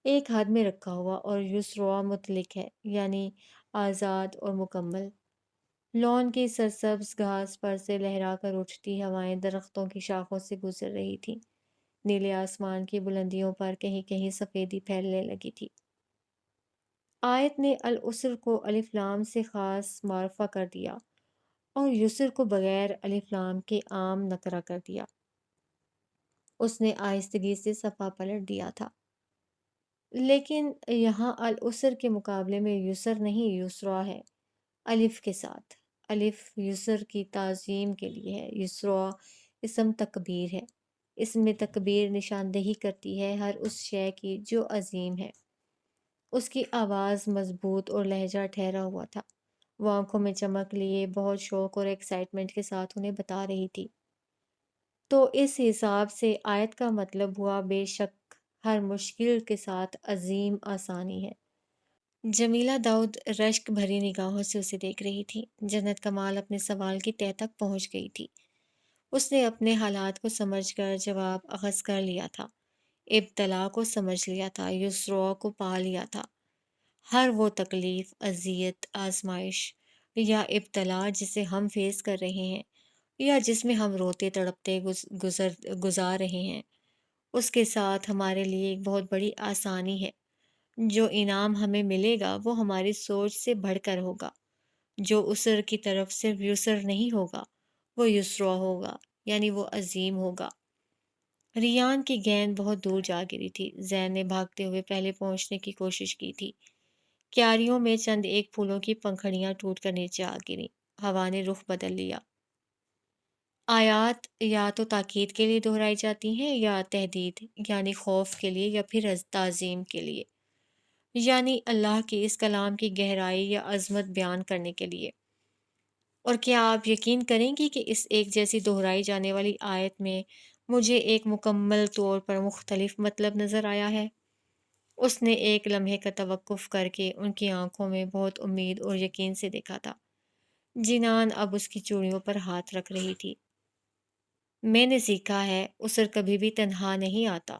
S1: ایک حد میں رکھا ہوا، اور یسرا مطلق ہے یعنی آزاد اور مکمل۔ لان کی سرسبز گھاس پر سے لہرا کر اٹھتی ہوائیں درختوں کی شاخوں سے گزر رہی تھیں۔ نیلے آسمان کی بلندیوں پر کہیں کہیں سفیدی پھیلنے لگی تھی۔ آیت نے العسر کو الف لام سے خاص معرفہ کر دیا اور یسر کو بغیر الف لام کے عام نکرہ کر دیا۔ اس نے آہستگی سے صفحہ پلٹ دیا تھا۔ لیکن یہاں العسر کے مقابلے میں یسر نہیں، یسرا ہے، الف کے ساتھ۔ الف یسر کی تعظیم کے لیے ہے۔ یسرا اسم تکبیر ہے۔ اس میں تکبیر نشاندہی کرتی ہے ہر اس شے کی جو عظیم ہے۔ اس کی آواز مضبوط اور لہجہ ٹھہرا ہوا تھا۔ وہ آنکھوں میں چمک لیے بہت شوق اور ایکسائٹمنٹ کے ساتھ انہیں بتا رہی تھی۔ تو اس حساب سے آیت کا مطلب ہوا بے شک ہر مشکل کے ساتھ عظیم آسانی ہے۔ جمیلہ داؤد رشک بھری نگاہوں سے اسے دیکھ رہی تھی۔ جنت کمال اپنے سوال کی تہہ تک پہنچ گئی تھی۔ اس نے اپنے حالات کو سمجھ کر جواب اخذ کر لیا تھا، ابتلا کو سمجھ لیا تھا، یسرا کو پا لیا تھا۔ ہر وہ تکلیف، اذیت، آزمائش یا ابتلا جسے ہم فیس کر رہے ہیں یا جس میں ہم روتے تڑپتے گزار رہے ہیں، اس کے ساتھ ہمارے لیے ایک بہت بڑی آسانی ہے۔ جو انعام ہمیں ملے گا وہ ہماری سوچ سے بڑھ کر ہوگا۔ جو اسر کی طرف صرف یسر نہیں ہوگا، وہ یسرا ہوگا، یعنی وہ عظیم ہوگا۔ ریان کی گیند بہت دور جا گری تھی۔ زین نے بھاگتے ہوئے پہلے پہنچنے کی کوشش کی تھی۔ کیاریوں میں چند ایک پھولوں کی پنکھڑیاں ٹوٹ کر نیچے آ گریں۔ ہوا نے رخ بدل لیا۔ آیات یا تو تاکید کے لیے دہرائی جاتی ہیں یا تہدید، یعنی خوف کے لیے یا پھر تعظیم کے لیے، یعنی اللہ کے اس کلام کی گہرائی یا عظمت بیان کرنے کے لیے۔ اور کیا آپ یقین کریں گی کہ اس ایک جیسی دہرائی جانے والی آیت میں مجھے ایک مکمل طور پر مختلف مطلب نظر آیا ہے۔ اس نے ایک لمحے کا توقف کر کے ان کی آنکھوں میں بہت امید اور یقین سے دیکھا تھا۔ جنان اب اس کی چوڑیوں پر ہاتھ رکھ رہی تھی۔ میں نے سیکھا ہے اسر کبھی بھی تنہا نہیں آتا۔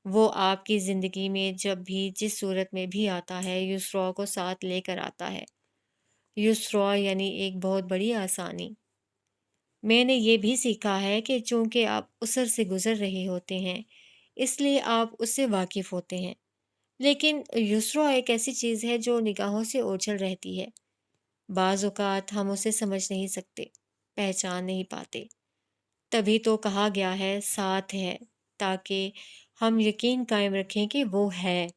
S1: وہ آپ کی زندگی میں جب بھی جس صورت میں بھی آتا ہے یسرا کو ساتھ لے کر آتا ہے۔ یسرا یعنی ایک بہت بڑی آسانی۔ میں نے یہ بھی سیکھا ہے کہ چونکہ آپ اسر سے گزر رہے ہوتے ہیں اس لیے آپ اس سے واقف ہوتے ہیں، لیکن یسرا ایک ایسی چیز ہے جو نگاہوں سے اوجھل رہتی ہے۔ بعض اوقات ہم اسے سمجھ نہیں سکتے، پہچان نہیں پاتے۔ تبھی تو کہا گیا ہے ساتھ ہے، تاکہ ہم یقین قائم رکھیں کہ وہ ہے۔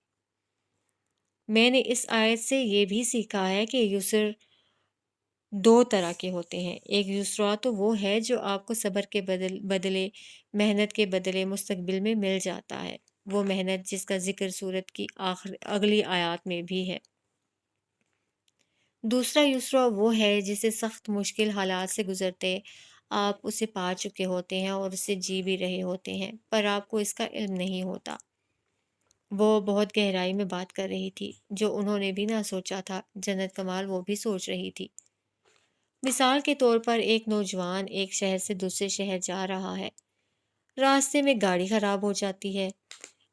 S1: میں نے اس آیت سے یہ بھی سیکھا ہے کہ یسر دو طرح کے ہوتے ہیں۔ ایک یسرا تو وہ ہے جو آپ کو صبر کے بدلے محنت کے بدلے مستقبل میں مل جاتا ہے، وہ محنت جس کا ذکر سورت کی اگلی آیات میں بھی ہے۔ دوسرا یسرا وہ ہے جسے سخت مشکل حالات سے گزرتے آپ اسے پا چکے ہوتے ہیں اور اسے جی بھی رہے ہوتے ہیں، پر آپ کو اس کا علم نہیں ہوتا۔ وہ بہت گہرائی میں بات کر رہی تھی جو انہوں نے بھی نہ سوچا تھا، جنت کمال وہ بھی سوچ رہی تھی۔ مثال کے طور پر ایک نوجوان ایک شہر سے دوسرے شہر جا رہا ہے۔ راستے میں گاڑی خراب ہو جاتی ہے۔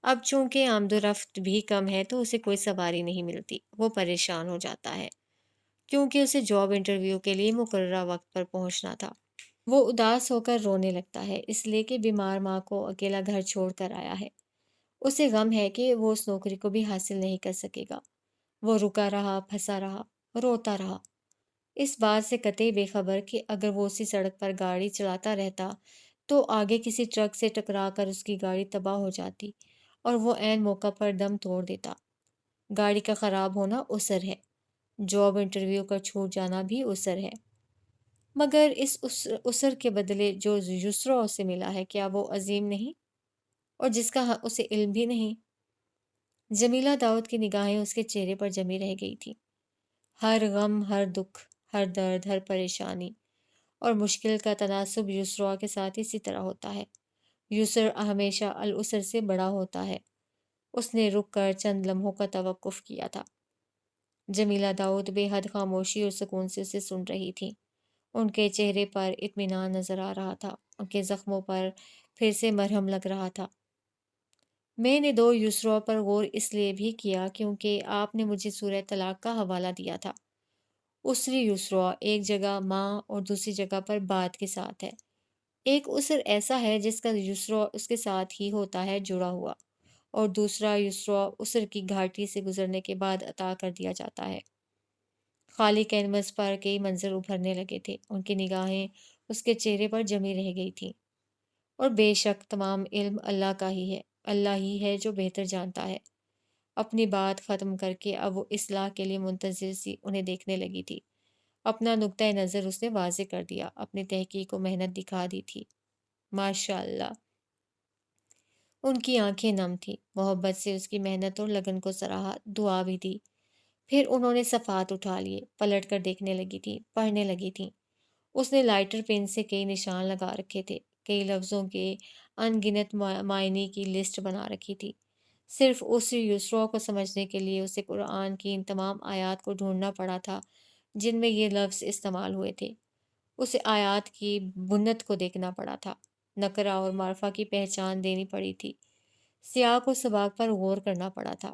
S1: اب چونکہ آمد و رفت بھی کم ہے تو اسے کوئی سواری نہیں ملتی۔ وہ پریشان ہو جاتا ہے کیونکہ اسے جاب انٹرویو کے لیے مقررہ وقت پر پہنچنا تھا۔ وہ اداس ہو کر رونے لگتا ہے اس لیے کہ بیمار ماں کو اکیلا گھر چھوڑ کر آیا ہے۔ اسے غم ہے کہ وہ اس نوکری کو بھی حاصل نہیں کر سکے گا۔ وہ رکا رہا، پھنسا رہا، روتا رہا، اس بات سے قطعی بے خبر کہ اگر وہ اسی سڑک پر گاڑی چلاتا رہتا تو آگے کسی ٹرک سے ٹکرا کر اس کی گاڑی تباہ ہو جاتی اور وہ عین موقع پر دم توڑ دیتا۔ گاڑی کا خراب ہونا اسر ہے، جاب انٹرویو کا چھوٹ جانا بھی اسر ہے، مگر اس اسر کے بدلے جو یسرا اسے ملا ہے کیا وہ عظیم نہیں، اور جس کا اسے علم بھی نہیں؟ جمیلہ داؤد کی نگاہیں اس کے چہرے پر جمی رہ گئی تھی۔ ہر غم، ہر دکھ، ہر درد، ہر پریشانی اور مشکل کا تناسب یسرا کے ساتھ اسی طرح ہوتا ہے۔ یسر ہمیشہ العسر سے بڑا ہوتا ہے۔ اس نے رک کر چند لمحوں کا توقف کیا تھا۔ جمیلہ داؤد بے حد خاموشی اور سکون سے اسے سن رہی تھی۔ ان کے چہرے پر اطمینان نظر آ رہا تھا، ان کے زخموں پر پھر سے مرہم لگ رہا تھا۔ میں نے دو یسرا پر غور اس لیے بھی کیا کیونکہ آپ نے مجھے سورہ طلاق کا حوالہ دیا تھا۔ اسری یسرا ایک جگہ ماں اور دوسری جگہ پر بعد کے ساتھ ہے۔ ایک اسر ایسا ہے جس کا یسرا اس کے ساتھ ہی ہوتا ہے جڑا ہوا، اور دوسرا یسرا اسر کی گھاٹی سے گزرنے کے بعد عطا کر دیا جاتا ہے۔ خالی کینوس پر کئی منظر ابھرنے لگے تھے، ان کی نگاہیں اس کے چہرے پر جمی رہ گئی تھیں۔ اور بے شک تمام علم اللہ کا ہی ہے، اللہ ہی ہے جو بہتر جانتا ہے۔ اپنی بات ختم کر کے اب وہ اصلاح کے لیے منتظر سی انہیں دیکھنے لگی تھی۔ اپنا نقطۂ نظر اس نے واضح کر دیا، اپنی تحقیق و محنت دکھا دی تھی۔ ماشاء اللہ۔ ان کی آنکھیں نم تھیں، محبت سے اس کی محنت اور لگن کو سراہا، دعا بھی دی۔ پھر انہوں نے صفحات اٹھا لیے، پلٹ کر دیکھنے لگی تھیں، پڑھنے لگی تھیں۔ اس نے لائٹر پین سے کئی نشان لگا رکھے تھے، کئی لفظوں کے ان گنت معنی کی لسٹ بنا رکھی تھی۔ صرف اس یسرا کو سمجھنے کے لیے اسے قرآن کی ان تمام آیات کو ڈھونڈنا پڑا تھا جن میں یہ لفظ استعمال ہوئے تھے۔ اسے آیات کی بنت کو دیکھنا پڑا تھا، نکرہ اور معرفہ کی پہچان دینی پڑی تھی، سیاق و سباق پر غور کرنا پڑا تھا۔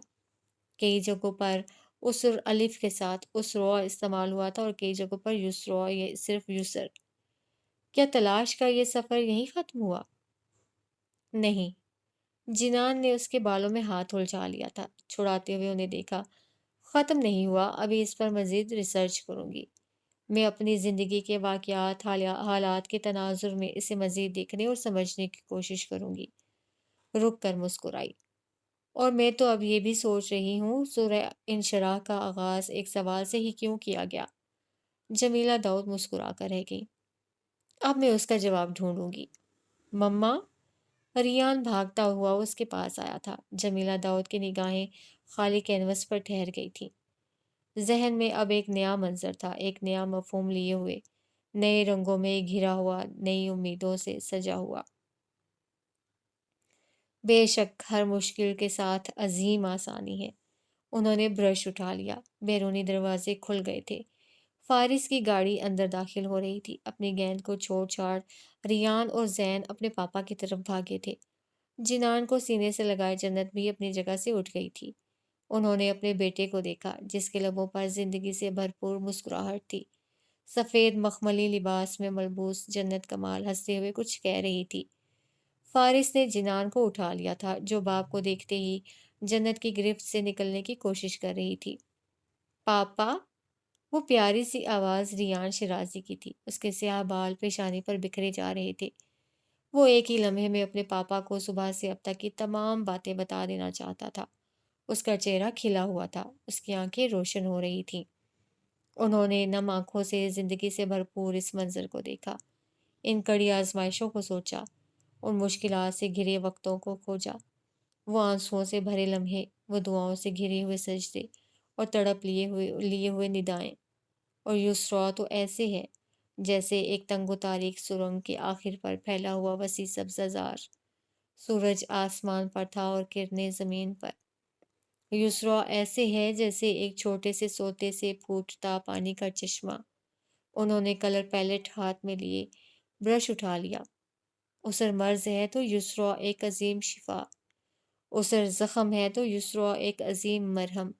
S1: کئی جگہوں پر اسر الف کے ساتھ اسرا استعمال ہوا تھا اور کئی جگہوں پر یسرا یا صرف یسر۔ کیا تلاش کا یہ سفر یہیں ختم ہوا؟ نہیں۔ جنان نے اس کے بالوں میں ہاتھ الجھا لیا تھا، چھڑاتے ہوئے انہیں دیکھا۔ ختم نہیں ہوا، ابھی اس پر مزید ریسرچ کروں گی۔ میں اپنی زندگی کے واقعات، حالات کے تناظر میں اسے مزید دیکھنے اور سمجھنے کی کوشش کروں گی۔ رک کر مسکرائی۔ اور میں تو اب یہ بھی سوچ رہی ہوں سورہ انشراح کا آغاز ایک سوال سے ہی کیوں کیا گیا؟ جمیلہ داؤد مسکرا کر رہ گئی۔ اب میں اس کا جواب ڈھونڈوں گی۔ مما، ریان بھاگتا ہوا اس کے پاس آیا تھا۔ جمیلہ داؤد کی نگاہیں خالی کینوس پر ٹھہر گئی تھیں۔ ذہن میں اب ایک نیا منظر تھا، ایک نیا مفہوم لیے ہوئے، نئے رنگوں میں گھرا ہوا، نئی امیدوں سے سجا ہوا۔ بے شک ہر مشکل کے ساتھ عظیم آسانی ہے۔ انہوں نے برش اٹھا لیا۔ بیرونی دروازے کھل گئے تھے۔ فارس کی گاڑی اندر داخل ہو رہی تھی۔ اپنی گیند کو چھوڑ چھاڑ ریان اور زین اپنے پاپا کی طرف بھاگے تھے۔ جنان کو سینے سے لگائے جنت بھی اپنی جگہ سے اٹھ گئی تھی۔ انہوں نے اپنے بیٹے کو دیکھا جس کے لبوں پر زندگی سے بھرپور مسکراہٹ تھی۔ سفید مخملی لباس میں ملبوس جنت کمال ہنستے ہوئے کچھ کہہ رہی تھی۔ فارس نے جنان کو اٹھا لیا تھا جو باپ کو دیکھتے ہی جنت کی گرفت سے نکلنے کی کوشش کر رہی تھی۔ پاپا! وہ پیاری سی آواز ریان شرازی کی تھی۔ اس کے سیاہ بال پیشانی پر بکھرے جا رہے تھے۔ وہ ایک ہی لمحے میں اپنے پاپا کو صبح سے اب تک کی تمام باتیں بتا دینا چاہتا تھا۔ اس کا چہرہ کھلا ہوا تھا۔ اس کی آنکھیں روشن ہو رہی تھیں۔ انہوں نے نم آنکھوں سے زندگی سے بھرپور اس منظر کو دیکھا۔ ان کڑی آزمائشوں کو سوچا۔ ان مشکلات سے گھرے وقتوں کو کھوجا۔ وہ آنسوؤں سے بھرے لمحے، وہ دعاؤں سے گھرے ہوئے سجدے اور تڑپ لیے ہوئے ندائیں۔ اور یسرا تو ایسے ہے جیسے ایک تنگ و تاریک سرنگ کے آخر پر پھیلا ہوا وسیع سبزہ زار۔ سورج آسمان پر تھا اور کرنیں زمین پر۔ یسرا ایسے ہے جیسے ایک چھوٹے سے سوتے سے پھوٹتا پانی کا چشمہ۔ انہوں نے کلر پیلٹ ہاتھ میں لیے، برش اٹھا لیا۔ اسر مرض ہے تو یسرا ایک عظیم شفا۔ اسر زخم ہے تو یسرا ایک عظیم مرہم۔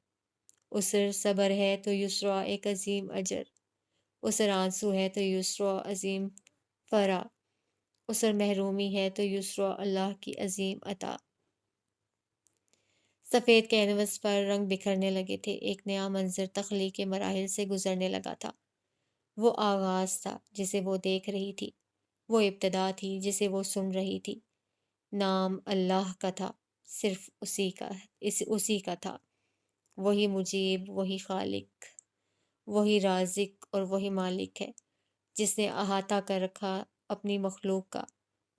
S1: اسر صبر ہے تو یسرا ایک عظیم اجر۔ اسر آنسو ہے تو یسرا عظیم فرح۔ اسر محرومی ہے تو یسرا اللہ کی عظیم عطا۔ سفید کینوس پر رنگ بکھرنے لگے تھے۔ ایک نیا منظر تخلیق کے مراحل سے گزرنے لگا تھا۔ وہ آغاز تھا جسے وہ دیکھ رہی تھی۔ وہ ابتدا تھی جسے وہ سن رہی تھی۔ نام اللہ کا تھا، صرف اسی کا تھا۔ وہی مجیب، وہی خالق، وہی رازق اور وہی مالک ہے جس نے احاطہ کر رکھا اپنی مخلوق کا،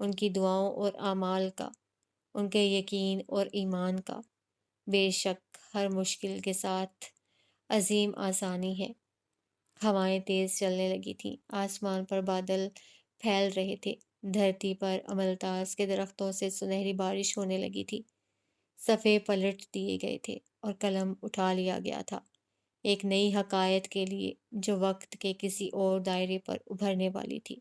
S1: ان کی دعاؤں اور اعمال کا، ان کے یقین اور ایمان کا۔ بے شک ہر مشکل کے ساتھ عظیم آسانی ہے۔ ہوائیں تیز چلنے لگی تھیں۔ آسمان پر بادل پھیل رہے تھے۔ دھرتی پر املتاس کے درختوں سے سنہری بارش ہونے لگی تھی۔ صفحے پلٹ دیے گئے تھے اور قلم اٹھا لیا گیا تھا، ایک نئی حقائق کے لیے جو وقت کے کسی اور دائرے پر ابھرنے والی تھی۔